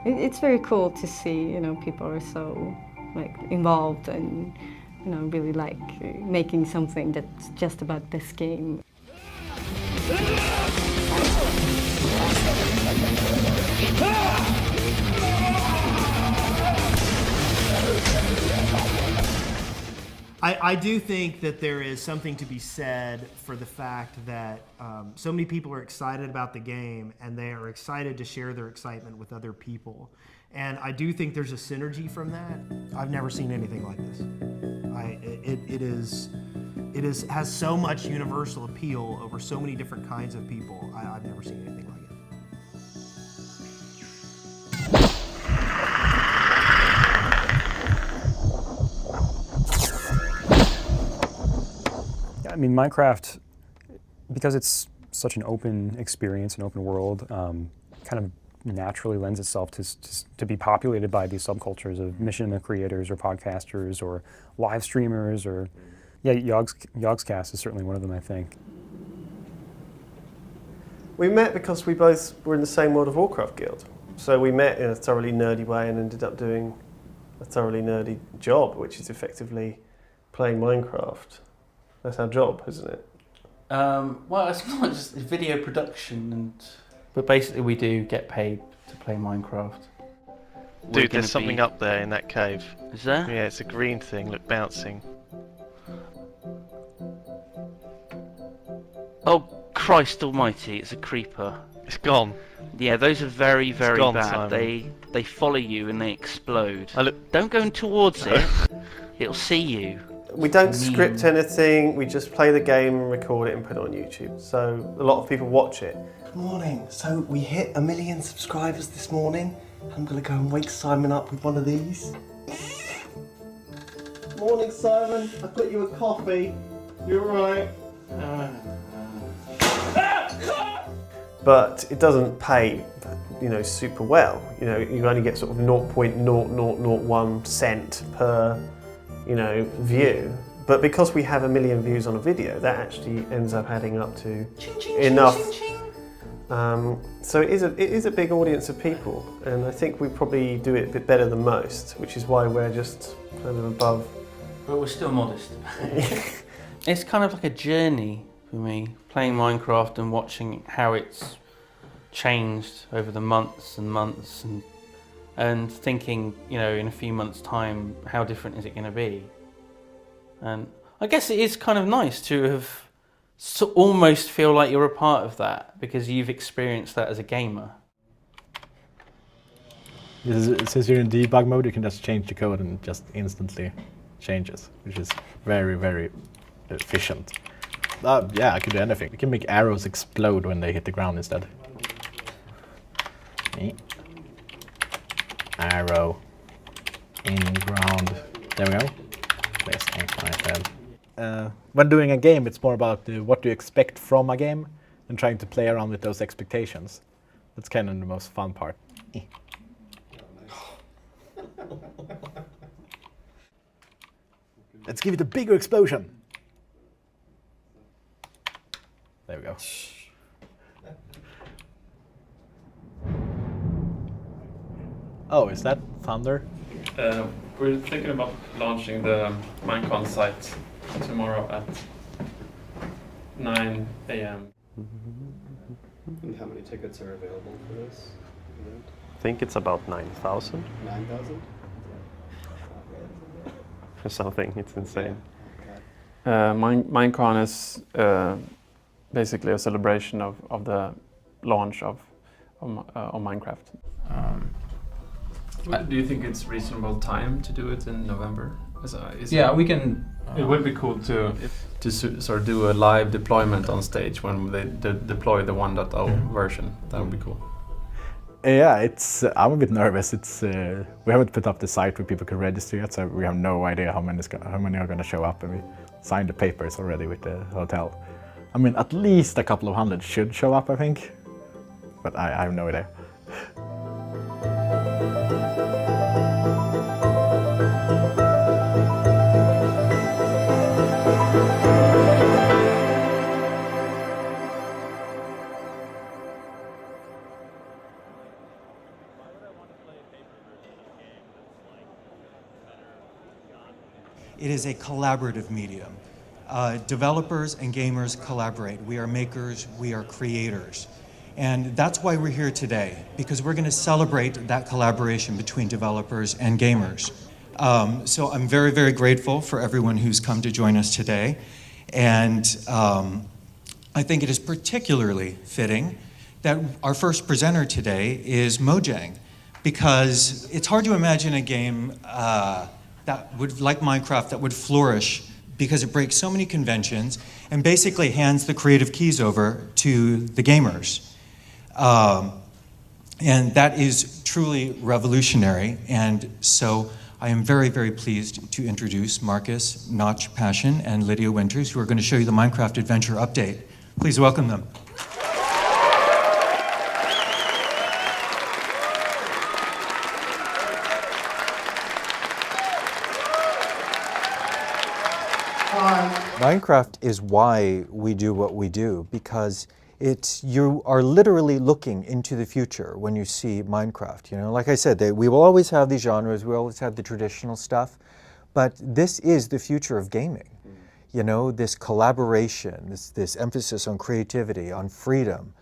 It's very cool to see, people are so like involved and, really like making something that's just about this game. I do think that there is something to be said for the fact that so many people are excited about the game, and they are excited to share their excitement with other people. And I do think there's a synergy from that. I've never seen anything like this. It has so much universal appeal over so many different kinds of people. I've never seen anything like it. I mean, Minecraft, because it's such an open experience, an open world, kind of naturally lends itself to be populated by these subcultures of machinima creators or podcasters or live streamers or, yeah, Yogscast is certainly one of them, I think. We met because we both were in the same World of Warcraft guild. So we met in a thoroughly nerdy way and ended up doing a thoroughly nerdy job, which is effectively playing Minecraft. That's our job, isn't it? Well, it's not just video production, but basically we do get paid to play Minecraft. Dude, there's something up there in that cave. Is there? Yeah, it's a green thing, look, bouncing. Oh, Christ almighty, it's a creeper. It's gone. Yeah, those are very, very gone, bad. Simon. They follow you and they explode. Don't go towards it. It'll see you. We don't script anything, we just play the game and record it and put it on YouTube. So a lot of people watch it. Good morning. So we hit 1 million subscribers this morning. I'm going to go and wake Simon up with one of these. Morning, Simon. I've got you a coffee. You alright? But it doesn't pay, super well. You only get sort of 0.0001 cent per view. But because we have 1 million views on a video, that actually ends up adding up to enough. So it is a big audience of people, and I think we probably do it a bit better than most, which is why we're just kind of above. But we're still modest. It's kind of like a journey for me, playing Minecraft and watching how it's changed over the months and months, and thinking, in a few months' time, how different is it going to be? And I guess it is kind of nice to have almost feel like you're a part of that because you've experienced that as a gamer. Since you're in debug mode, you can just change the code and just instantly changes, which is very, very efficient. Yeah, I can do anything. You can make arrows explode when they hit the ground instead. Arrow in ground. There we go. Place when doing a game, it's more about what do you expect from a game and trying to play around with those expectations. That's kind of the most fun part. Let's give it a bigger explosion. There we go. Oh, is that Thunder? We're thinking about launching the Minecon site tomorrow at 9 a.m. And how many tickets are available for this event? I think it's about 9,000. 9,000? Or something, it's insane. Minecon is basically a celebration of the launch of Minecraft. Do you think it's reasonable time to do it in November? We can. It would be cool to sort of do a live deployment on stage when they deploy the 1.0 version. That would be cool. Yeah, I'm a bit nervous. We haven't put up the site where people can register yet, so we have no idea how many are going to show up, and we signed the papers already with the hotel. I mean, at least a couple of hundred should show up, I think, but I have no idea. It is a collaborative medium. Developers and gamers collaborate. We are makers, we are creators. And that's why we're here today, because we're going to celebrate that collaboration between developers and gamers. So I'm very, very grateful for everyone who's come to join us today. And I think it is particularly fitting that our first presenter today is Mojang, because it's hard to imagine a game like Minecraft, that would flourish because it breaks so many conventions and basically hands the creative keys over to the gamers. And that is truly revolutionary. And so I am very, very pleased to introduce Marcus Notch Passion and Lydia Winters, who are going to show you the Minecraft Adventure Update. Please welcome them. Minecraft is why we do what we do, because you are literally looking into the future when you see Minecraft. You know, like I said, we will always have these genres, we always have the traditional stuff, but this is the future of gaming. You know, this collaboration, this emphasis on creativity, on freedom,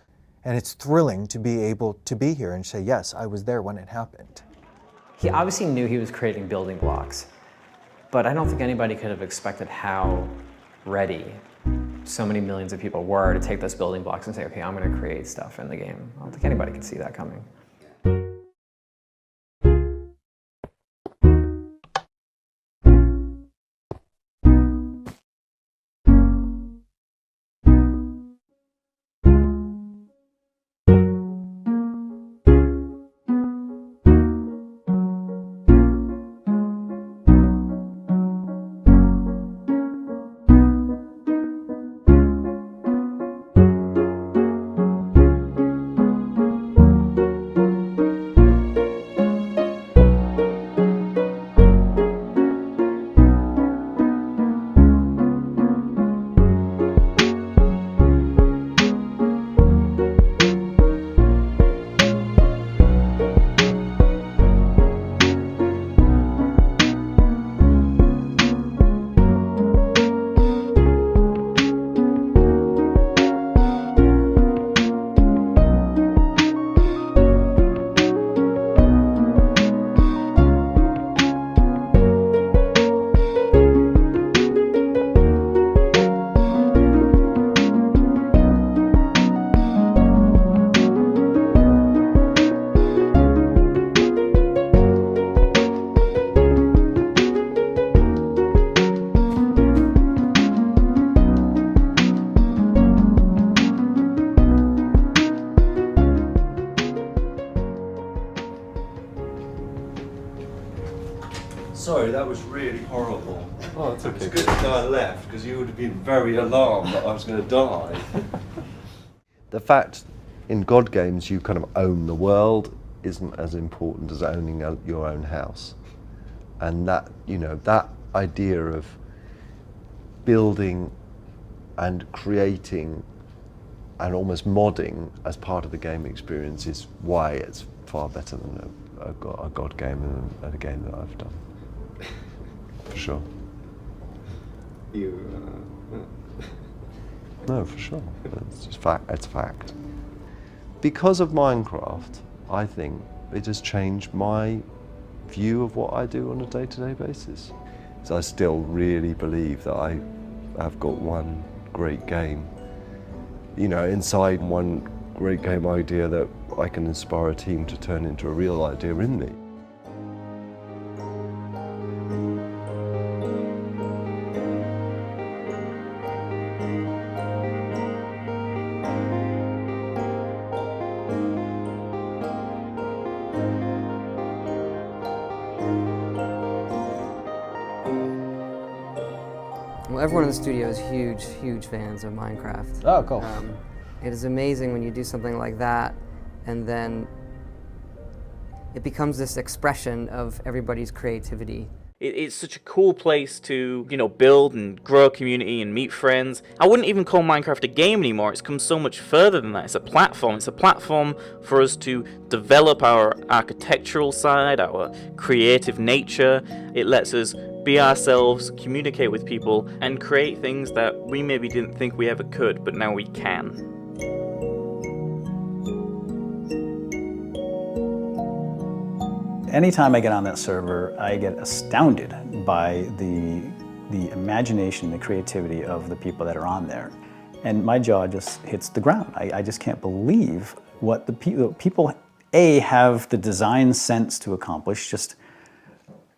and it's thrilling to be able to be here and say, yes, I was there when it happened. He obviously knew he was creating building blocks, but I don't think anybody could have expected how ready so many millions of people were to take those building blocks and say, okay, I'm going to create stuff in the game. I don't think anybody could see that coming. Sorry, that was really horrible. Oh, it's okay. It's good that I left, because you would have been very alarmed that I was going to die. The fact in God games you kind of own the world isn't as important as owning your own house. And that, you know, that idea of building and creating and almost modding as part of the game experience is why it's far better than a god game and a game that I've done. For sure. No, for sure. It's just fact. It's fact. Because of Minecraft, I think it has changed my view of what I do on a day-to-day basis. So I still really believe that I have got one great game, you know, inside one great game idea that I can inspire a team to turn into a real idea in me. Well, everyone in the studio is huge fans of Minecraft. Oh, cool. It is amazing when you do something like that, and then it becomes this expression of everybody's creativity. It's such a cool place to, you know, build and grow a community and meet friends. I wouldn't even call Minecraft a game anymore. It's come so much further than that. It's a platform. It's a platform for us to develop our architectural side, our creative nature. It lets us be ourselves, communicate with people, and create things that we maybe didn't think we ever could, but now we can. Anytime I get on that server, I get astounded by the imagination, the creativity of the people that are on there. And my jaw just hits the ground. I just can't believe what the people, A, have the design sense to accomplish. Just,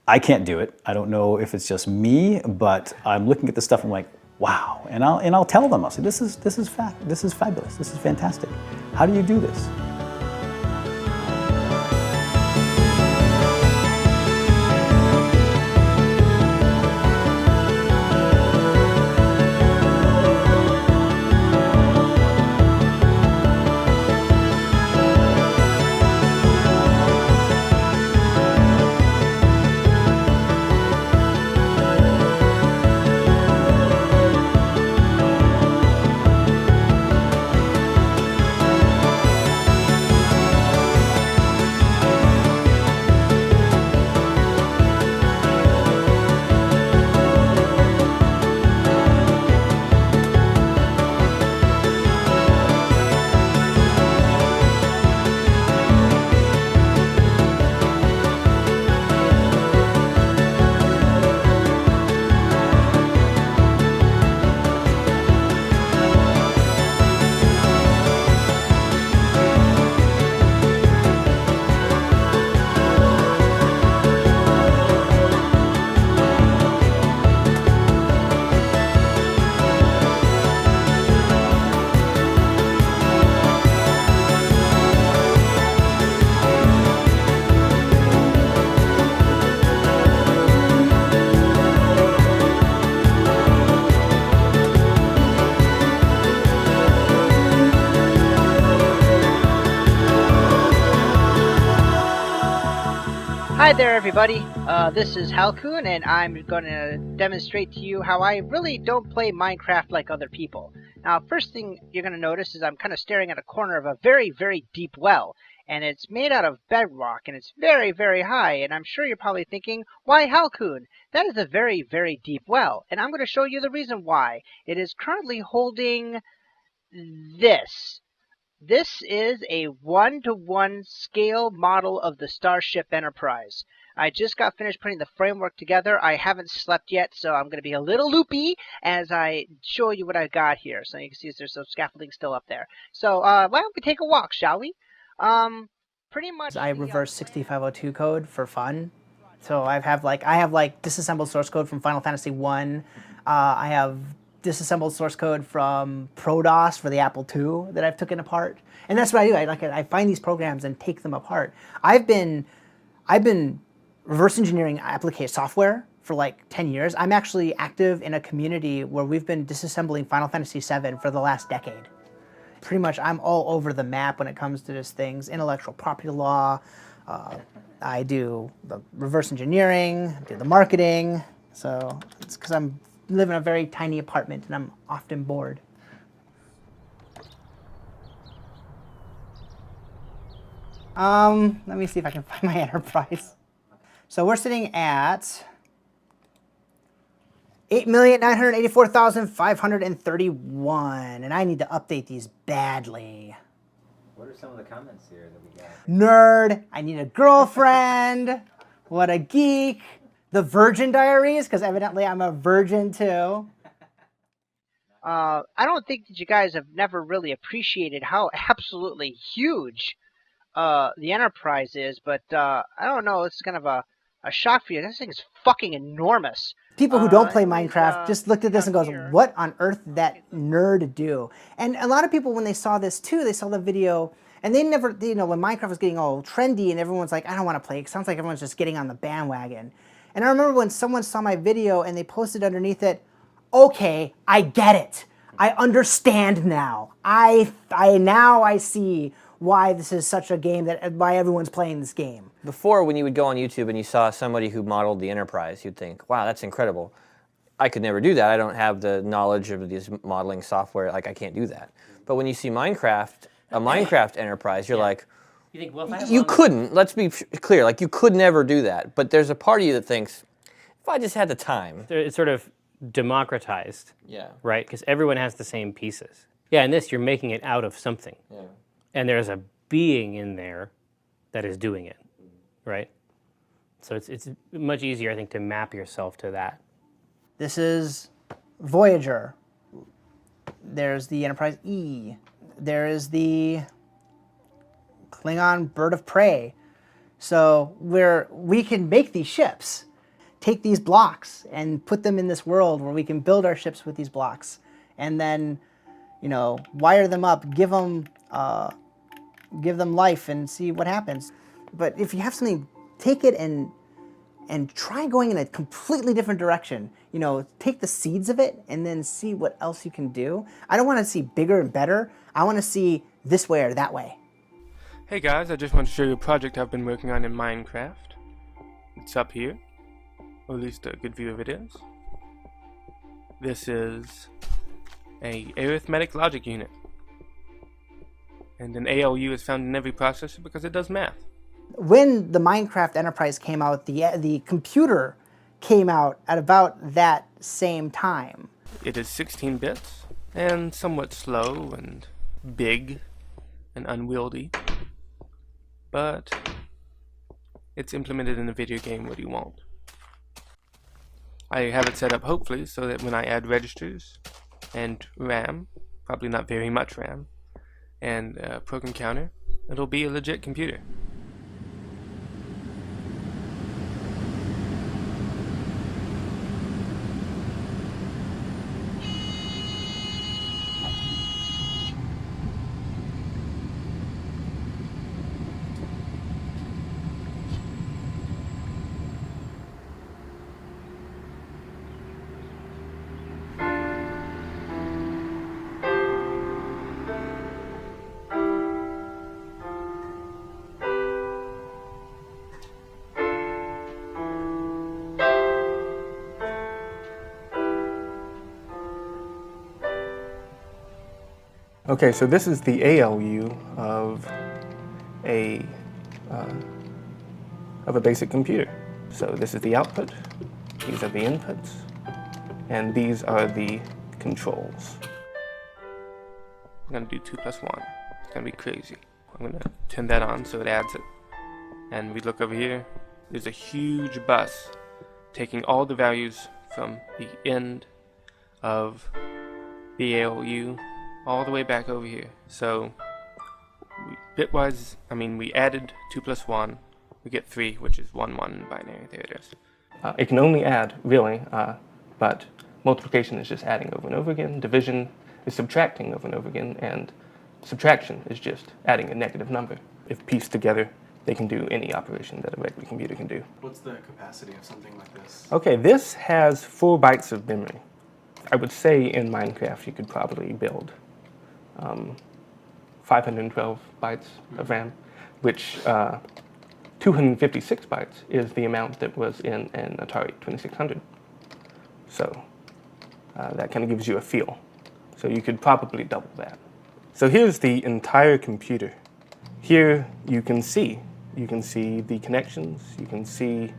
I can't do it. I don't know if it's just me, but I'm looking at the stuff, I'm like, wow. And I'll tell them, I'll say, this is fabulous, this is fantastic. How do you do this? Hi there everybody, this is Halcoon and I'm going to demonstrate to you how I really don't play Minecraft like other people. Now first thing you're going to notice is I'm kind of staring at a corner of a very deep well, and it's made out of bedrock and it's very high, and I'm sure you're probably thinking, why Halcoon? That is a very deep well, and I'm going to show you the reason why. It is currently holding this. This is a 1-to-1 scale model of the Starship Enterprise. I just got finished putting the framework together. I haven't slept yet, so I'm going to be a little loopy as I show you what I got here. So you can see there's some scaffolding still up there. So why don't we take a walk, shall we? Pretty much. I reverse 6502 code for fun. So I have like disassembled source code from Final Fantasy 1. I have disassembled source code from ProDOS for the Apple II that I've taken apart, and that's what I do. I find these programs and take them apart. I've been reverse engineering application software for like 10 years. I'm actually active in a community where we've been disassembling Final Fantasy VII for the last decade. Pretty much, I'm all over the map when it comes to these things. Intellectual property law. I do the reverse engineering. I do the marketing. So it's because I'm live in a very tiny apartment and I'm often bored. Let me see if I can find my enterprise. So we're sitting at 8,984,531, and I need to update these badly. What are some of the comments here that we got? Nerd, I need a girlfriend, what a geek, the Virgin Diaries, because evidently I'm a virgin too. I don't think that you guys have never really appreciated how absolutely huge the Enterprise is, but I don't know, it's kind of a shock for you. This thing is fucking enormous. People who don't play Minecraft just looked at this and goes, what on earth did that nerd do? And a lot of people, when they saw this too, they saw the video, and they never, you know, when Minecraft was getting all trendy and everyone's like, I don't want to play, it sounds like everyone's just getting on the bandwagon. And I remember when someone saw my video and they posted underneath it, okay, I get it. I understand now. Now I see why this is such a game, why everyone's playing this game. Before, when you would go on YouTube and you saw somebody who modeled the Enterprise, you'd think, wow, that's incredible. I could never do that. I don't have the knowledge of these modeling software. Like, I can't do that. But when you see Minecraft, a Minecraft Enterprise, you're like, You think, well, if I have you couldn't. Let's be clear. Like, you could never do that. But there's a part of you that thinks, if I just had the time. It's sort of democratized. Yeah. Right? Because everyone has the same pieces. Yeah, in this, you're making it out of something. Yeah. And there's a being in there that is doing it, right? So it's much easier, I think, to map yourself to that. This is Voyager. There's the Enterprise E. There is the Klingon Bird of Prey. So we can make these ships, take these blocks and put them in this world where we can build our ships with these blocks, and then, you know, wire them up, give them life and see what happens. But if you have something, take it and try going in a completely different direction. You know, take the seeds of it and then see what else you can do. I don't want to see bigger and better. I want to see this way or that way. Hey guys, I just want to show you a project I've been working on in Minecraft. It's up here, or at least a good view of it is. This is a arithmetic logic unit. And an ALU is found in every processor because it does math. When the Minecraft Enterprise came out, the computer came out at about that same time. It is 16 bits, and somewhat slow and big and unwieldy. But it's implemented in a video game. What do you want? I have it set up hopefully so that when I add registers and RAM, probably not very much RAM, and a program counter, it'll be a legit computer. Okay, so this is the ALU of a basic computer. So this is the output, these are the inputs, and these are the controls. I'm gonna do 2 plus 1. It's gonna be crazy. I'm gonna turn that on so it adds it. And we look over here, there's a huge bus taking all the values from the end of the ALU all the way back over here. So bitwise, we added 2 plus 1, we get 3, which is 1, 1 in binary. There it is. It can only add, really, but multiplication is just adding over and over again, division is subtracting over and over again, and subtraction is just adding a negative number. If pieced together, they can do any operation that a regular computer can do. What's the capacity of something like this? Okay, this has 4 bytes of memory. I would say in Minecraft you could probably build 512 bytes of RAM, which 256 bytes is the amount that was in an Atari 2600. So that kind of gives you a feel. So you could probably double that. So here's the entire computer. Here you can see the connections, you can see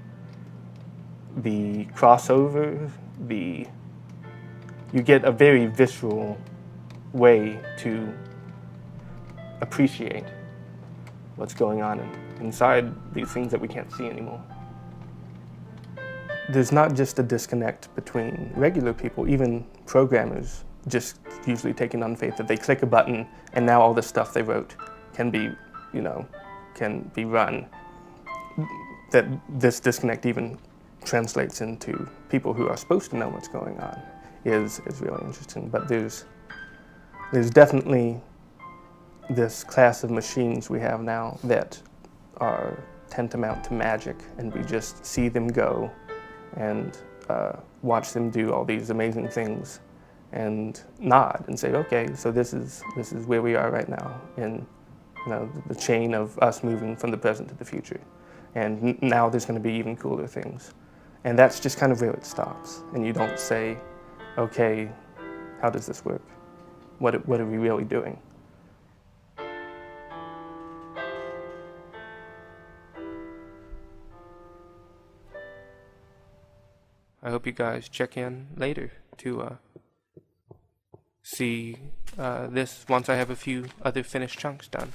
the crossover, you get a very visceral way to appreciate what's going on inside these things that we can't see anymore. There's not just a disconnect between regular people, even programmers just usually take it on faith that they click a button and now all the stuff they wrote can be, can be run. That this disconnect even translates into people who are supposed to know what's going on is really interesting. But there's definitely this class of machines we have now that are tantamount to magic, and we just see them go and watch them do all these amazing things and nod and say, okay, so this is where we are right now in the chain of us moving from the present to the future. And now there's going to be even cooler things. And that's just kind of where it stops. And you don't say, okay, how does this work? What are we really doing? I hope you guys check in later to see this once I have a few other finished chunks done.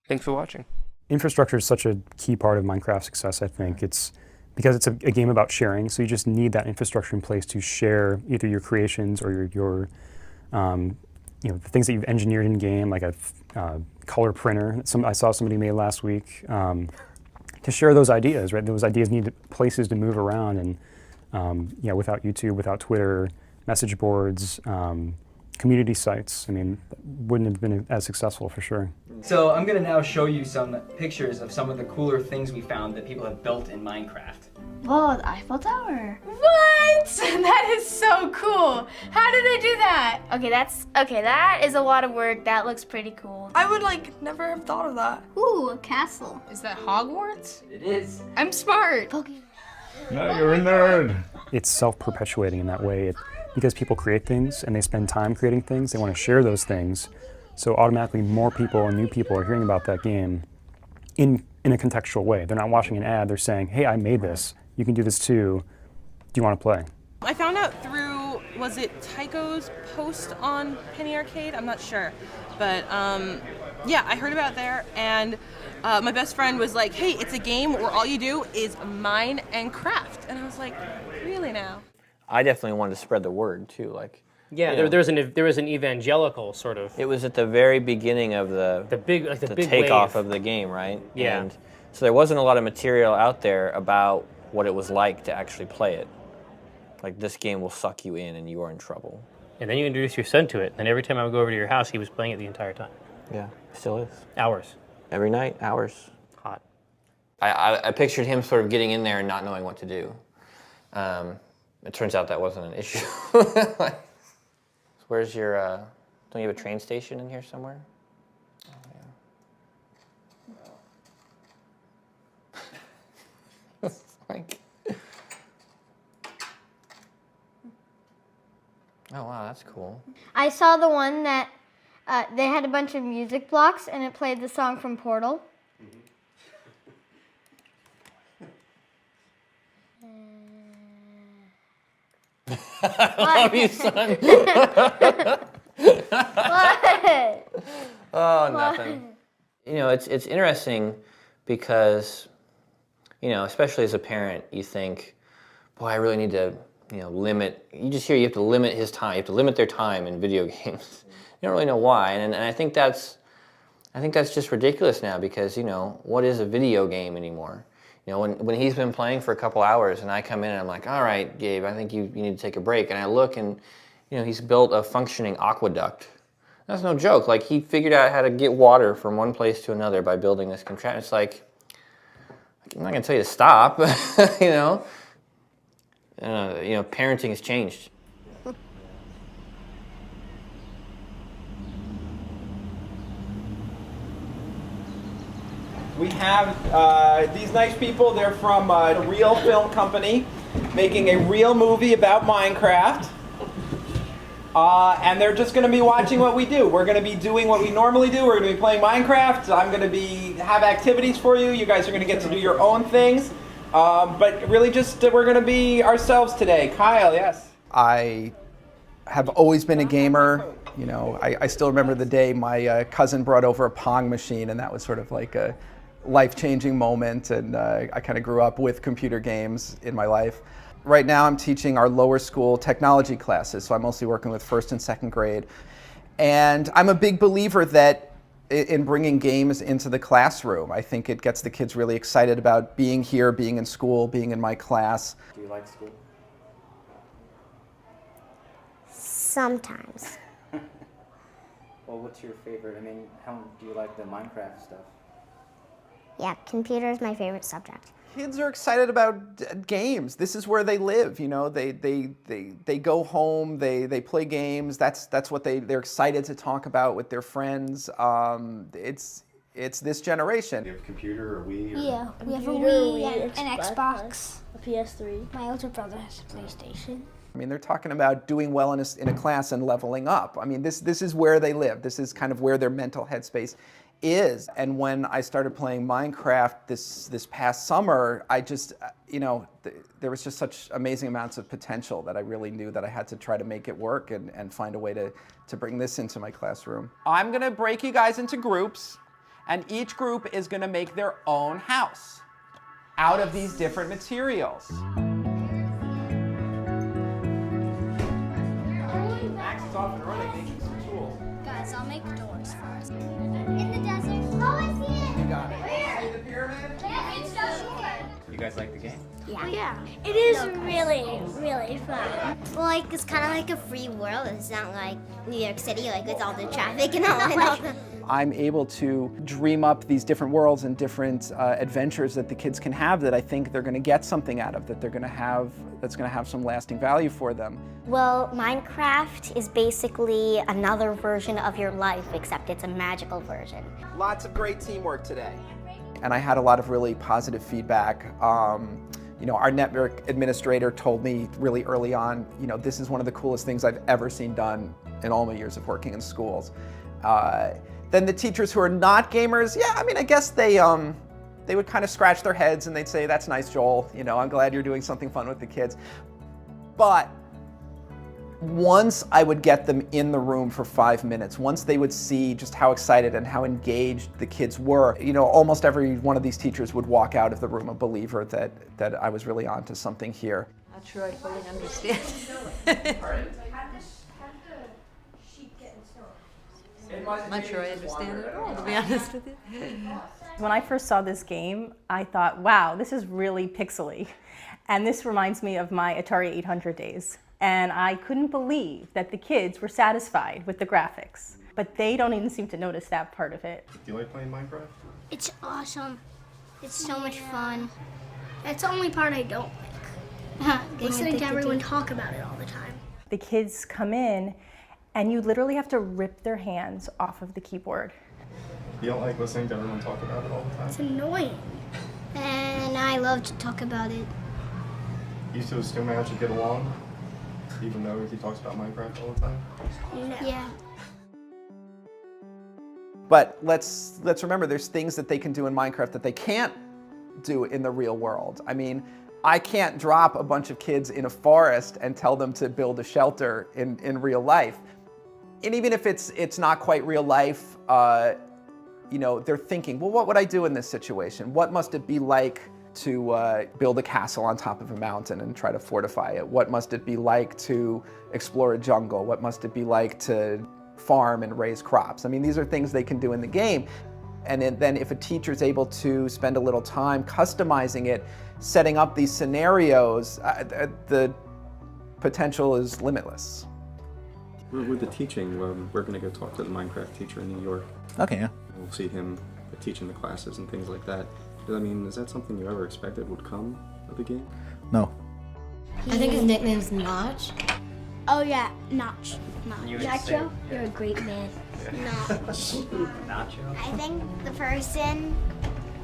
Thanks for watching. Infrastructure is such a key part of Minecraft's success, I think. It's because it's a game about sharing, so you just need that infrastructure in place to share either your creations or your the things that you've engineered in game, like a color printer. I saw somebody made last week to share those ideas. Right, those ideas need places to move around, and without YouTube, without Twitter, message boards, community sites, I mean, wouldn't have been as successful for sure. So I'm gonna now show you some pictures of some of the cooler things we found that people have built in Minecraft. Whoa, the Eiffel Tower. What? That is so cool. How did they do that? Okay, that is a lot of work. That looks pretty cool. I would never have thought of that. Ooh, a castle. Is that Hogwarts? It is. I'm smart. No, you're a nerd. It's self-perpetuating in that way. Because people create things and they spend time creating things, they want to share those things. So automatically more people and new people are hearing about that game in a contextual way. They're not watching an ad, they're saying, hey, I made this. You can do this too. Do you want to play? I found out through, was it Tycho's post on Penny Arcade? I'm not sure. But yeah, I heard about it there, and my best friend was like, hey, it's a game where all you do is mine and craft. And I was like, really now? I definitely wanted to spread the word too, Yeah, there was an evangelical sort of. It was at the very beginning of the big takeoff of the game, right? Yeah. And so there wasn't a lot of material out there about what it was like to actually play it. Like, this game will suck you in and you are in trouble. And then you introduce your son to it, and every time I would go over to your house, he was playing it the entire time. Yeah, still is. Hours. Every night, hours. Hot. I pictured him sort of getting in there and not knowing what to do. It turns out that wasn't an issue. Where's your, don't you have a train station in here somewhere? Oh, yeah. It's like... Oh, wow, that's cool. I saw the one that they had a bunch of music blocks and it played the song from Portal. I love you, son. What? Oh, nothing. It's interesting because, especially as a parent, you think, boy, I really need to, limit. You just hear you have to limit his time. You have to limit their time in video games. You don't really know why, and I think that's just ridiculous now because, what is a video game anymore? When he's been playing for a couple hours and I come in and I'm like, all right, Gabe, I think you need to take a break. And I look and, he's built a functioning aqueduct. That's no joke. Like, he figured out how to get water from one place to another by building this contraption. It's like, I'm not going to tell you to stop, parenting has changed. We have these nice people. They're from a real film company making a real movie about Minecraft. and they're just going to be watching what we do. We're going to be doing what we normally do. We're going to be playing Minecraft. I'm going to have activities for you. You guys are going to get to do your own things. But really just, we're going to be ourselves today. Kyle, yes? I have always been a gamer. You know, I still remember the day my cousin brought over a Pong machine, and that was sort of like a life-changing moment, and I kind of grew up with computer games in my life. Right now I'm teaching our lower school technology classes, so I'm mostly working with 1st and 2nd grade. And I'm a big believer that in bringing games into the classroom. I think it gets the kids really excited about being here, being in school, being in my class. Do you like school? Sometimes. Well, what's your favorite? I mean, how do you like the Minecraft stuff? Yeah, computer is my favorite subject. Kids are excited about games. This is where they live, you know. They go home, they play games. That's what they're excited to talk about with their friends. It's this generation. You have a computer or Wii? Or Yeah, we have a Computer, Wii and an Xbox, Xbox. a PS3. My older brother has a PlayStation. I mean, they're talking about doing well in a class and leveling up. I mean, this is where they live. This is kind of where their mental headspace is. And when I started playing Minecraft this past summer, I just, you know, there was just such amazing amounts of potential that I really knew that I had to try to make it work and find a way to bring this into my classroom. I'm gonna break you guys into groups, and each group is gonna make their own house out of these different materials. Max is off and running, making some tools. Guys, I'll make doors first. In the desert. Oh, I see it. You got it. See the pyramid? Yeah, it's so short. You guys like the game? Yeah. Yeah. It is really, really fun. Well, like, it's kind of like a free world. It's not like New York City, like, with all the traffic and all that. I'm able to dream up these different worlds and different adventures that the kids can have that I think they're going to get something out of, that they're going to have, that's going to have some lasting value for them. Well, Minecraft is basically another version of your life, except it's a magical version. Lots of great teamwork today. And I had a lot of really positive feedback. You know, our network administrator told me really early on, you know, this is one of the coolest things I've ever seen done in all my years of working in schools. Then the teachers who are not gamers, yeah, I mean, I guess they would kind of scratch their heads and they'd say, that's nice, Joel. You know, I'm glad you're doing something fun with the kids. But once I would get them in the room for 5 minutes, once they would see just how excited and how engaged the kids were, you know, almost every one of these teachers would walk out of the room a believer that I was really onto something here. Not sure I fully understand. I'm not sure I understand it at all, to be honest with you. When I first saw this game, I thought, wow, this is really pixely. And this reminds me of my Atari 800 days. And I couldn't believe that the kids were satisfied with the graphics. But they don't even seem to notice that part of it. Do you like playing Minecraft? It's awesome. It's so much fun. That's the only part I don't like. Listening to everyone talk about it all the time. The kids come in and you literally have to rip their hands off of the keyboard. You don't like listening to everyone talk about it all the time? It's annoying. And I love to talk about it. You two still manage to get along, even though he talks about Minecraft all the time? No. Yeah. But let's remember there's things that they can do in Minecraft that they can't do in the real world. I mean, I can't drop a bunch of kids in a forest and tell them to build a shelter in real life. And even if it's not quite real life, you know, they're thinking, well, what would I do in this situation? What must it be like to build a castle on top of a mountain and try to fortify it? What must it be like to explore a jungle? What must it be like to farm and raise crops? I mean, these are things they can do in the game. And then if a teacher's able to spend a little time customizing it, setting up these scenarios, the potential is limitless. With the teaching, we're going to go talk to the Minecraft teacher in New York. Okay, yeah. We'll see him teaching the classes and things like that. I mean, is that something you ever expected would come with the game? No. I think his nickname's Notch. Oh yeah, Notch. Nacho, you're a great man. Notch. Nacho? I think the person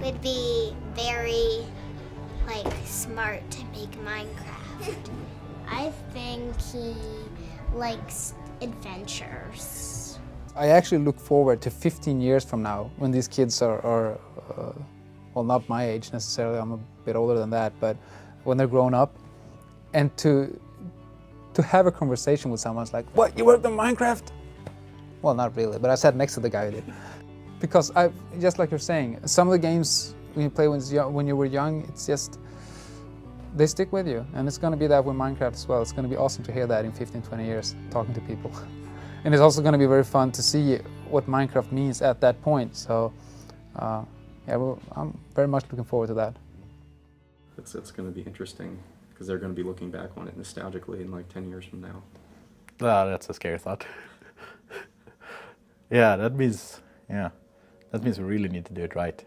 would be very, like, smart to make Minecraft. I think he likes adventures. I actually look forward to 15 years from now when these kids are well, not my age necessarily, I'm a bit older than that, but when they're grown up, and to have a conversation with someone, it's like, what, you worked on Minecraft? Well, not really, but I sat next to the guy who did. Because just like you're saying, some of the games when you play when you were young, it's just, they stick with you. And it's gonna be that with Minecraft as well. It's gonna be awesome to hear that in 15, 20 years, talking to people. And it's also gonna be very fun to see what Minecraft means at that point. So, yeah, well, I'm very much looking forward to that. It's going to be interesting because they're going to be looking back on it nostalgically in like 10 years from now. Oh, that's a scary thought. Yeah, that means we really need to do it right.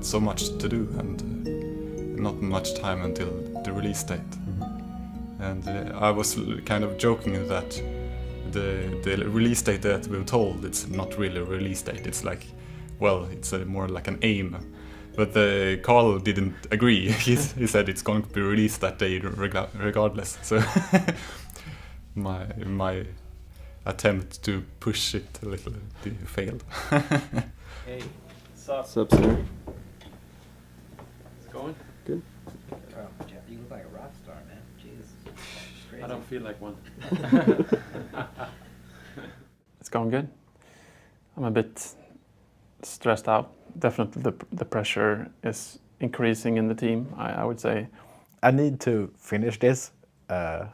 So much to do and not much time until the release date. And I was kind of joking that the release date that we were told, it's not really a release date. It's like, well, it's more like an aim. But Carl didn't agree. He said it's going to be released that day regardless. So my attempt to push it a little failed. Hey, sup? Sup, sir? Going? Good. Oh, Jeff, you look like a rock star, man. Jeez. Crazy. I don't feel like one. It's going good. I'm a bit stressed out. Definitely the pressure is increasing in the team, I would say. I need to finish this, so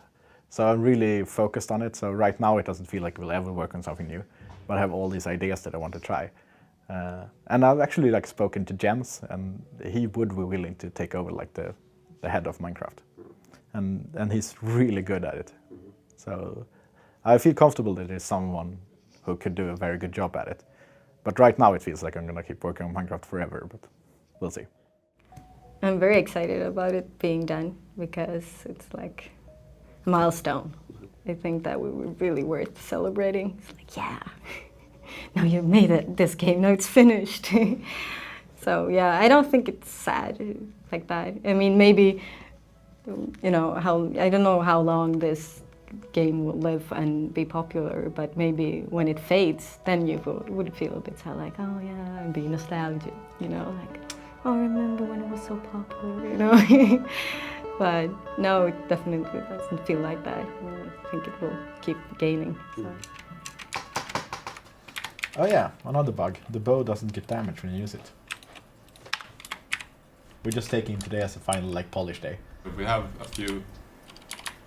I'm really focused on it. So right now it doesn't feel like we'll ever work on something new, but I have all these ideas that I want to try. And I've actually spoken to Jens, and he would be willing to take over the head of Minecraft, and he's really good at it. So I feel comfortable that there's someone who could do a very good job at it. But right now it feels like I'm gonna keep working on Minecraft forever, but we'll see. I'm very excited about it being done because it's like a milestone. I think that we were really worth celebrating. It's like, yeah. Now you've made it, this game, now it's finished. So yeah, I don't think it's sad like that. I mean, maybe, I don't know how long this game will live and be popular, but maybe when it fades, then you would feel a bit sad, like, oh yeah, and be nostalgic, like, oh, remember when it was so popular, But no, it definitely doesn't feel like that. I think it will keep gaining. So. Oh yeah, another bug. The bow doesn't get damaged when you use it. We're just taking today as a final polish day. We have a few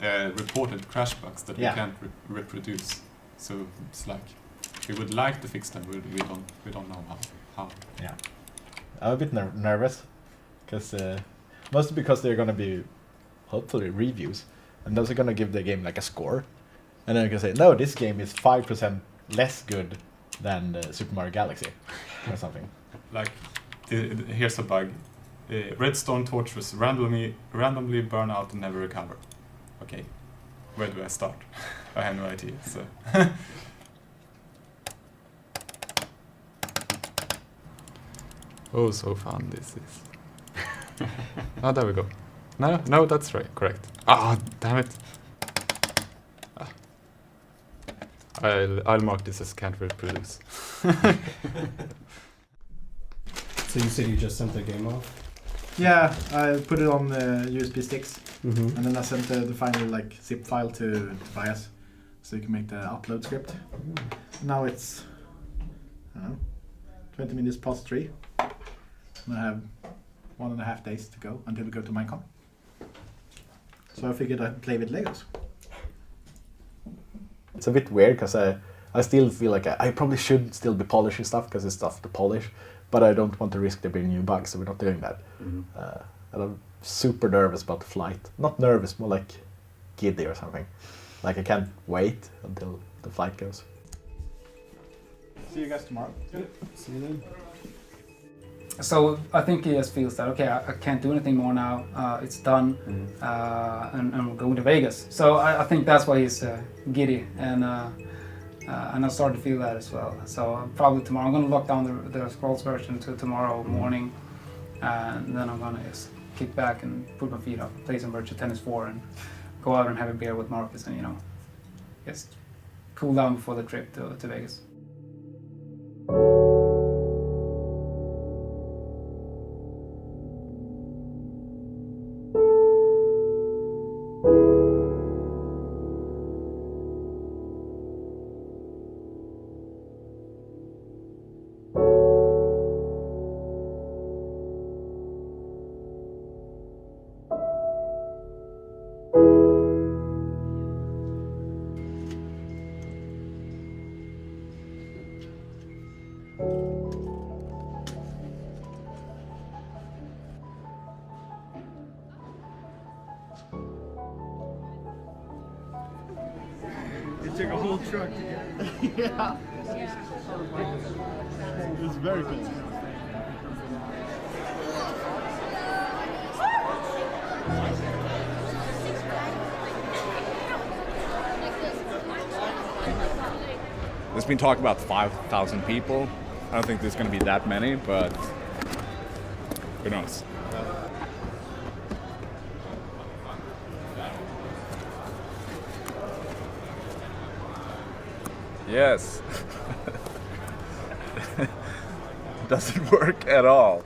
reported crash bugs that we can't reproduce. So it's like we would like to fix them, we don't know how. Yeah, I'm a bit nervous because mostly because they're gonna be hopefully reviews, and those are gonna give the game a score, and then you can say no, this game is 5% less good than Super Mario Galaxy or something. Here's a bug. Redstone torches randomly burn out and never recover. Okay, where do I start? I have no idea. So. Oh, so fun this is. Oh, there we go. No, that's right, correct. Ah, damn it. I'll mark this as can't reproduce. So you said you just sent the game off? Yeah, I put it on USB sticks, Mm-hmm. and then I sent the final zip file to Tobias, so you can make the upload script. Now it's, I don't know, 20 minutes past 3. And I have 1.5 days to go until we go to Minecon. So I figured I'd play with Legos. It's a bit weird because I still feel like I probably should still be polishing stuff because it's stuff to polish, but I don't want to risk there being new bugs, so we're not doing that. And I'm super nervous about the flight. Not nervous, more like giddy or something. Like I can't wait until the flight goes. See you guys tomorrow. Yep. See you then. So I think he just feels that, okay, I can't do anything more now, it's done, and we're going to Vegas. So I think that's why he's giddy, and I started to feel that as well. So probably tomorrow, I'm going to lock down the Scrolls version to tomorrow morning, and then I'm going to just kick back and put my feet up, play some virtual tennis 4, and go out and have a beer with Marcus, and just cool down before the trip to Vegas. It took a whole truck to get it. Yeah. It was very cool. There's been talk about 5,000 people. I don't think there's going to be that many, but who knows? Yes. Doesn't work at all.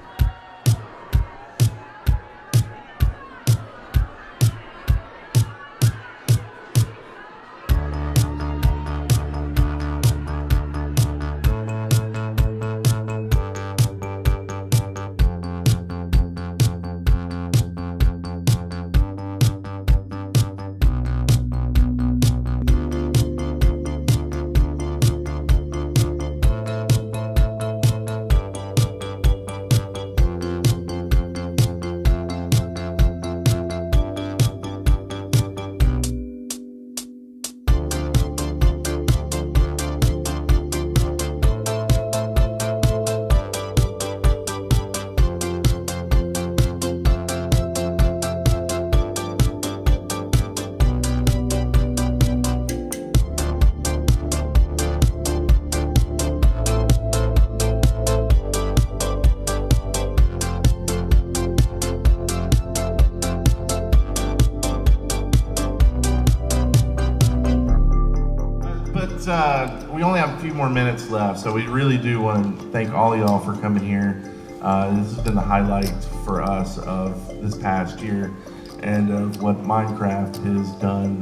We only have a few more minutes left, so we really do want to thank all of y'all for coming here. This has been the highlight for us of this past year and of what Minecraft has done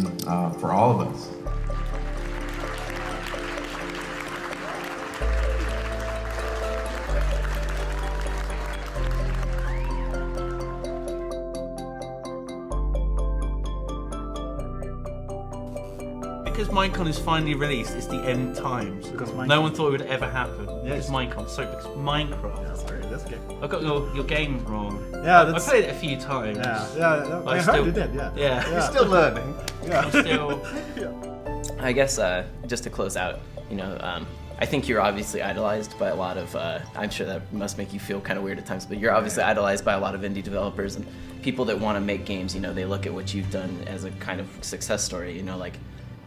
for all of us. Because Minecon is finally released, it's the end times. No one thought it would ever happen. It's Minecon. So because Minecraft. Yeah, sorry, that's okay. I got your game wrong. Yeah, I played it a few times. I heard you did. Yeah. You're still learning. Yeah. I'm still. I guess just to close out, I think you're obviously idolized by a lot of. I'm sure that must make you feel kind of weird at times, but you're obviously idolized by a lot of indie developers and people that want to make games. They look at what you've done as a kind of success story. Like.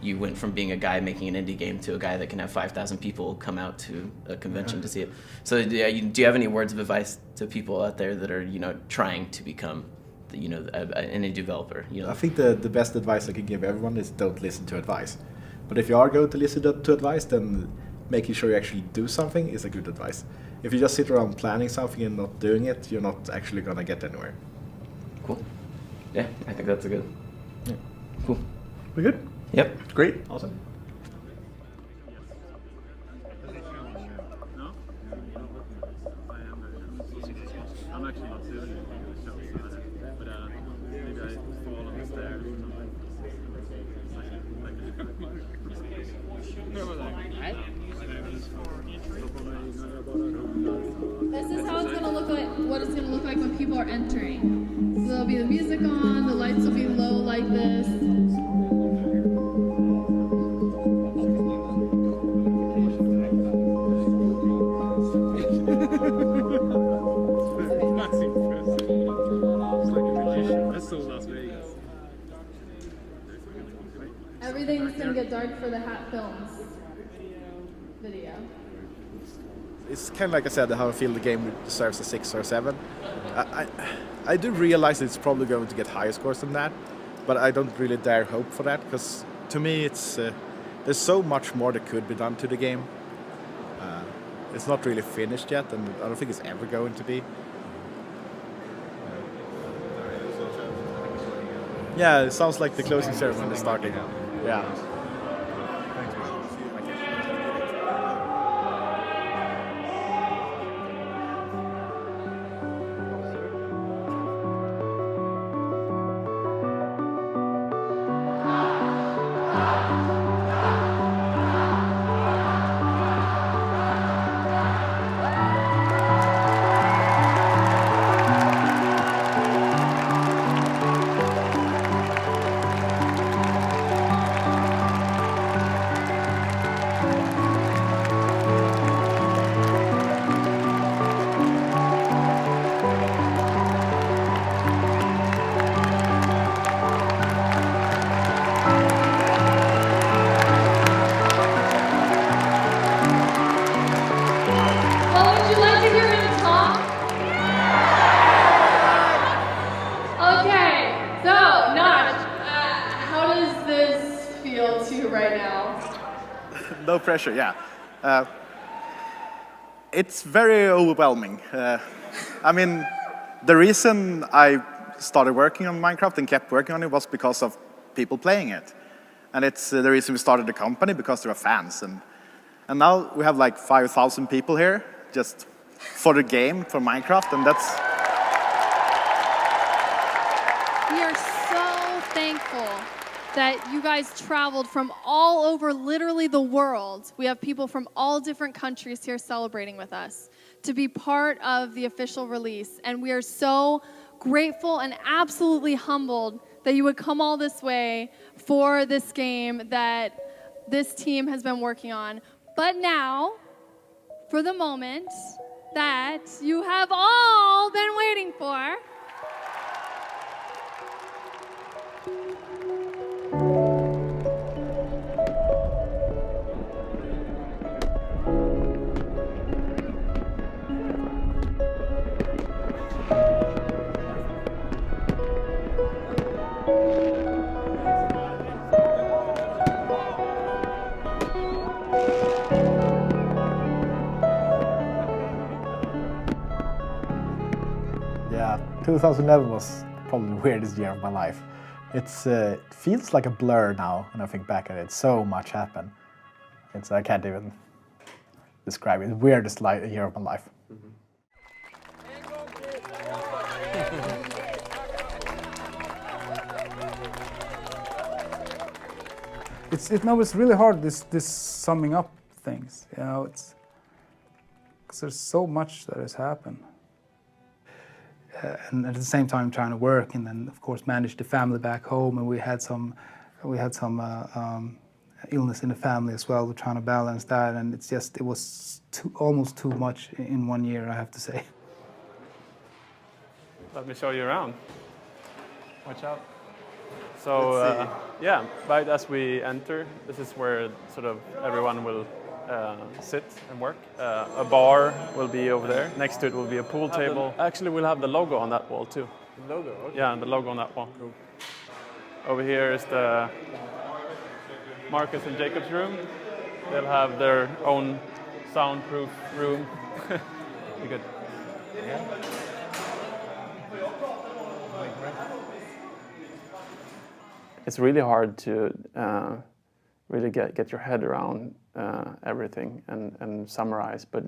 You went from being a guy making an indie game to a guy that can have 5,000 people come out to a convention to see it. So do you have any words of advice to people out there that are, trying to become, an indie developer? I think the best advice I can give everyone is don't listen to advice. But if you are going to listen to advice, then making sure you actually do something is a good advice. If you just sit around planning something and not doing it, you're not actually going to get anywhere. Cool. Yeah, I think that's a good. Yeah. Cool. We good? Yep. Great. Awesome. I'm actually not doing it. what it's going to look like when people are entering. So there'll be the music on, the lights will be low like this. Everything's going to get dark for the Hat Films video. It's kind of like I said, how I feel the game deserves a 6 or 7. I do realize it's probably going to get higher scores than that, but I don't really dare hope for that, because to me it's there's so much more that could be done to the game. It's not really finished yet, and I don't think it's ever going to be. Yeah, it sounds like the closing ceremony is starting. Yeah. No pressure, yeah. It's very overwhelming. I mean, the reason I started working on Minecraft and kept working on it was because of people playing it. And it's the reason we started the company, because there are fans. And now we have like 5,000 people here just for the game, for Minecraft, and that's... We are so thankful that you guys traveled from all over literally the world. We have people from all different countries here celebrating with us to be part of the official release. And we are so grateful and absolutely humbled that you would come all this way for this game that this team has been working on. But now, for the moment that you have all been waiting for, Yeah, 2011 was probably the weirdest year of my life. It feels like a blur now when I think back at it. So much happened. I can't even describe it. The weirdest year of my life. It's really hard, this summing up things, you know, because there's so much that has happened. And at the same time trying to work, and then of course manage the family back home, and we had some illness in the family as well. We're trying to balance that, and it was almost too much in 1 year, I have to say. Let me show you around. Watch out. So yeah, right as we enter, this is where sort of everyone will sit and work. A bar will be over there. Next to it will be a pool table. Actually, we'll have the logo on that wall too. The logo? Okay. Yeah, the logo on that wall. Cool. Over here is the Marcus and Jacob's room. They'll have their own soundproof room. Be good. Yeah. It's really hard to really get your head around everything and summarize, but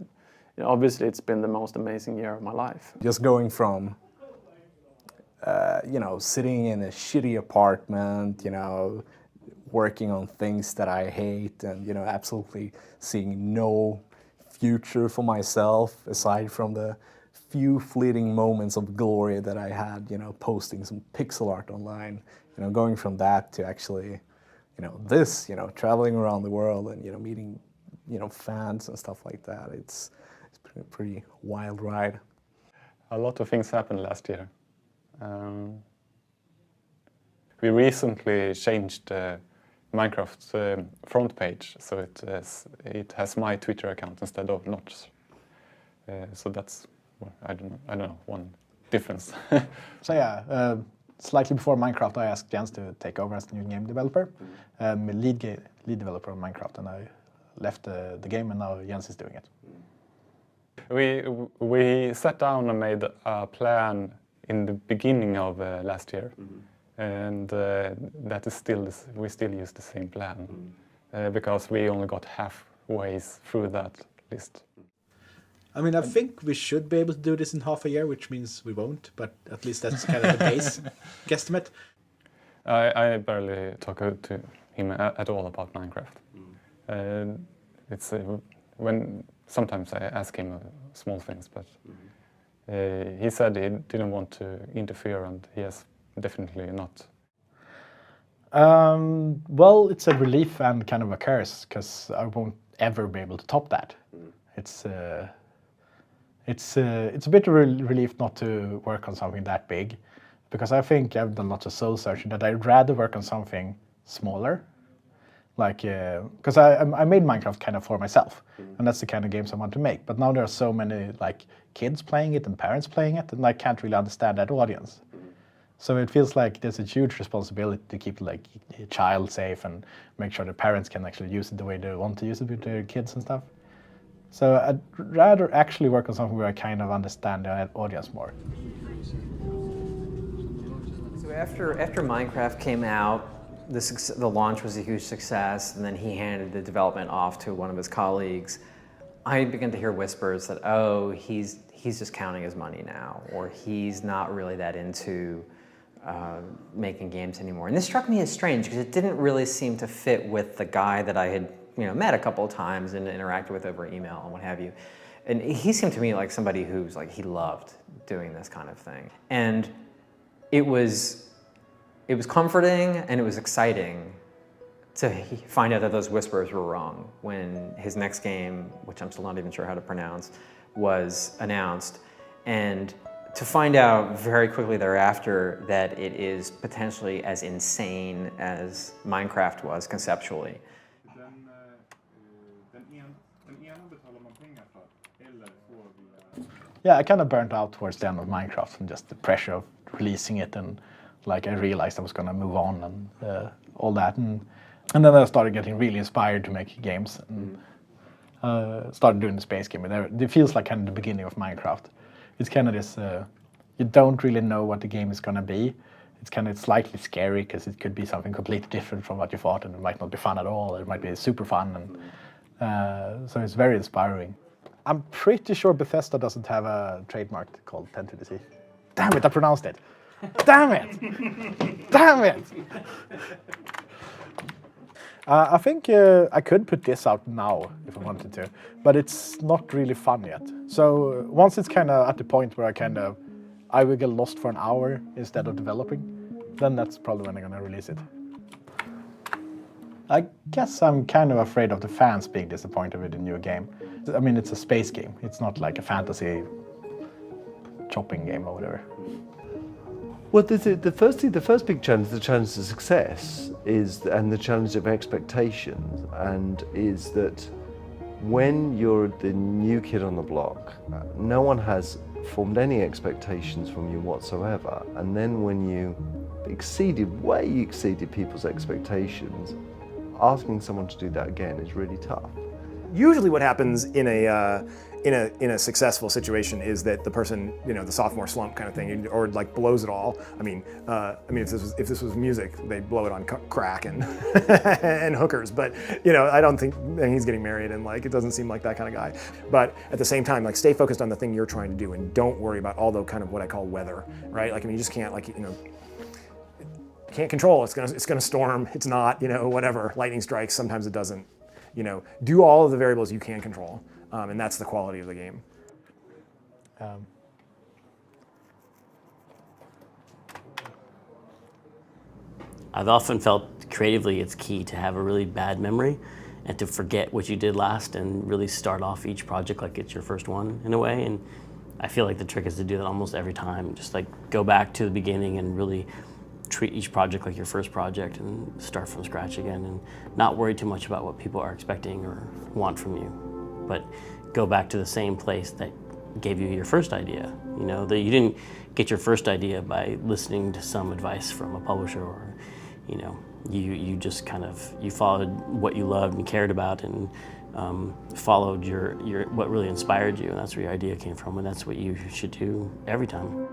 obviously it's been the most amazing year of my life. Just going from sitting in a shitty apartment, working on things that I hate, and absolutely seeing no future for myself aside from the few fleeting moments of glory that I had, you know, posting some pixel art online, you know, going from that to actually, you know, this, you know, traveling around the world and, you know, meeting, you know, fans and stuff like that. It's been a pretty wild ride. A lot of things happened last year. We recently changed Minecraft's front page, so it has my Twitter account instead of Notch's. So that's, I don't know, one difference. So yeah, slightly before Minecraft, I asked Jens to take over as the new game developer, lead developer of Minecraft, and I left the game, and now Jens is doing it. We sat down and made a plan in the beginning of last year, and that is we still use the same plan because we only got halfway through that list. I mean, I think we should be able to do this in half a year, which means we won't, but at least that's kind of the base guesstimate. I barely talk to him at all about Minecraft. It's when sometimes I ask him small things, but he said he didn't want to interfere, and he has definitely not. Well, it's a relief and kind of a curse, because I won't ever be able to top that. It's a bit of a relief not to work on something that big, because I think I've done lots of soul searching that I'd rather work on something smaller. Like, because I made Minecraft kind of for myself, and that's the kind of games I want to make. But now there are so many like kids playing it and parents playing it, and I can't really understand that audience. So it feels like there's a huge responsibility to keep like a child safe and make sure the parents can actually use it the way they want to use it with their kids and stuff. So I'd rather actually work on something where I kind of understand the audience more. So after Minecraft came out, the launch was a huge success, and then he handed the development off to one of his colleagues. I began to hear whispers that, oh, he's just counting his money now, or he's not really that into making games anymore. And this struck me as strange, because it didn't really seem to fit with the guy that I had met a couple of times and interacted with over email and what have you. And he seemed to me like somebody who's like, he loved doing this kind of thing. And it was comforting and it was exciting to find out that those whispers were wrong when his next game, which I'm still not even sure how to pronounce, was announced. And to find out very quickly thereafter that it is potentially as insane as Minecraft was conceptually. Yeah, I kind of burnt out towards the end of Minecraft and just the pressure of releasing it, and like I realized I was going to move on and all that, and then I started getting really inspired to make games and started doing the space game. And it feels like kind of the beginning of Minecraft. It's kind of this, you don't really know what the game is going to be. It's kind of slightly scary because it could be something completely different from what you thought, and it might not be fun at all. It might be super fun, and so it's very inspiring. I'm pretty sure Bethesda doesn't have a trademark called 10 to the C. Damn it, I pronounced it. Damn it! Damn it! I think I could put this out now if I wanted to, but it's not really fun yet. So once it's kind of at the point where I will get lost for an hour instead of developing, then that's probably when I'm gonna release it. I guess I'm kind of afraid of the fans being disappointed with the new game. I mean, it's a space game. It's not like a fantasy chopping game or whatever. Well, the first big challenge, the challenge to success, and the challenge of expectations, and is that when you're the new kid on the block, no one has formed any expectations from you whatsoever, and then when you way exceeded people's expectations, asking someone to do that again is really tough. Usually what happens in a successful situation is that the person, the sophomore slump kind of thing, or like blows it all. I mean, if this was music, they'd blow it on crack and and hookers. But I don't think he's getting married, and like it doesn't seem like that kind of guy. But at the same time, like stay focused on the thing you're trying to do, and don't worry about all the kind of what I call weather, right? Like you just can't can't control. It's gonna storm. It's not whatever. Lightning strikes. Sometimes it doesn't. Do all of the variables you can control, and that's the quality of the game. I've often felt creatively it's key to have a really bad memory and to forget what you did last and really start off each project like it's your first one in a way. And I feel like the trick is to do that almost every time. Just like go back to the beginning and really treat each project like your first project and start from scratch again and not worry too much about what people are expecting or want from you. But go back to the same place that gave you your first idea. You know, that you didn't get your first idea by listening to some advice from a publisher or, you know, you just kind of, you followed what you loved and cared about and followed your what really inspired you, and that's where your idea came from, and that's what you should do every time.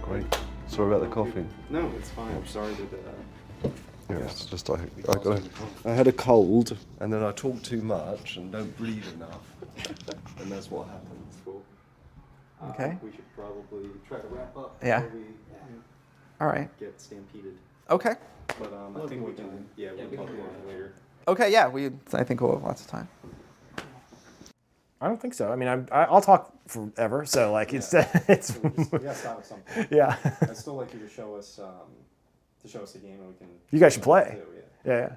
Great. Sorry about the coughing. No, it's fine. I'm sorry that. Yeah, it's just I had a cold and then I talk too much and don't breathe enough, and that's what happens. Cool. Okay. We should probably try to wrap up. Yeah. Before we All right. get stampeded. Okay. But I think we can. Yeah, we'll talk more later. Okay, yeah, I think we'll have lots of time. I don't think so. I mean, I'll talk forever. So like, it's We gotta stop at some point. Yeah. I'd still like you to show us the game, and we can. You guys should play. Too, Yeah.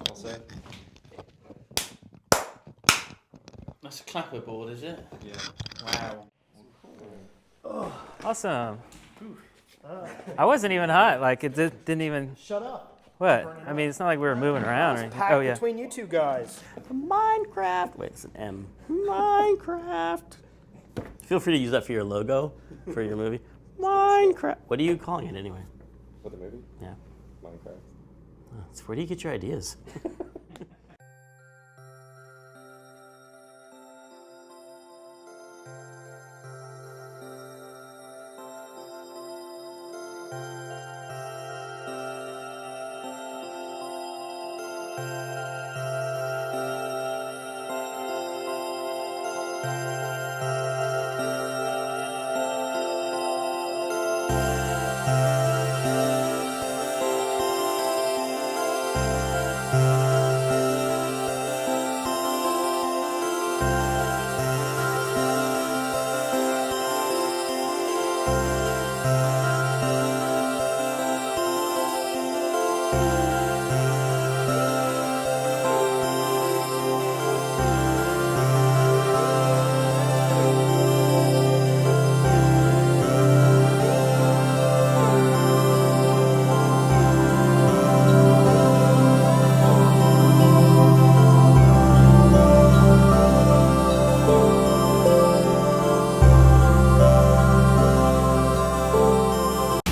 I'll say. That's a clapperboard, is it? Yeah. Wow. Awesome. I wasn't even hot. Like it didn't even. Shut up. What? I mean, it's not like we were moving around or anything. Packed Oh yeah. between you two guys. Minecraft. Wait, it's an M. Minecraft. Feel free to use that for your logo for your movie. Minecraft. What are you calling it anyway? For the movie? Yeah. Minecraft. Where do you get your ideas?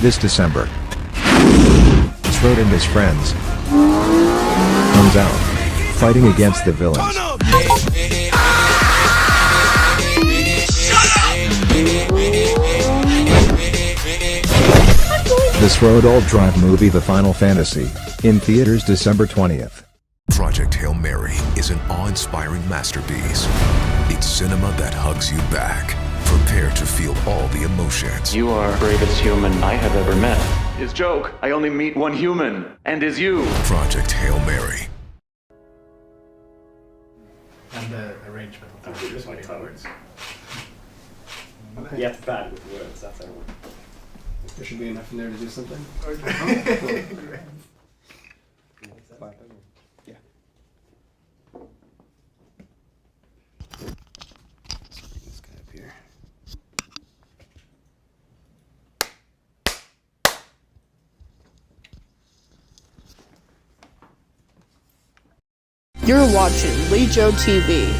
This December, Reupload and his friends comes out, fighting against the villains. This Reupload Drive movie, The Final Fantasy, in theaters December 20th. Project Hail Mary is an awe-inspiring masterpiece. It's cinema that hugs you back. Prepare to feel all the emotions. You are the bravest human I have ever met. His joke, I only meet one human, and is you. Project Hail Mary. And the arrangement of the words. Yeah, bad with words. There should be enough in there to do something. Yeah. This guy up here. You're watching Lejo TV.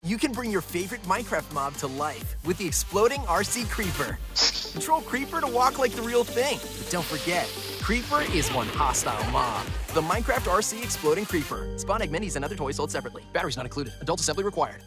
You can bring your favorite Minecraft mob to life with the exploding RC Creeper. Control Creeper to walk like the real thing. But don't forget, Creeper is one hostile mob. The Minecraft RC Exploding Creeper. Spawn egg minis and other toys sold separately. Batteries not included. Adult assembly required.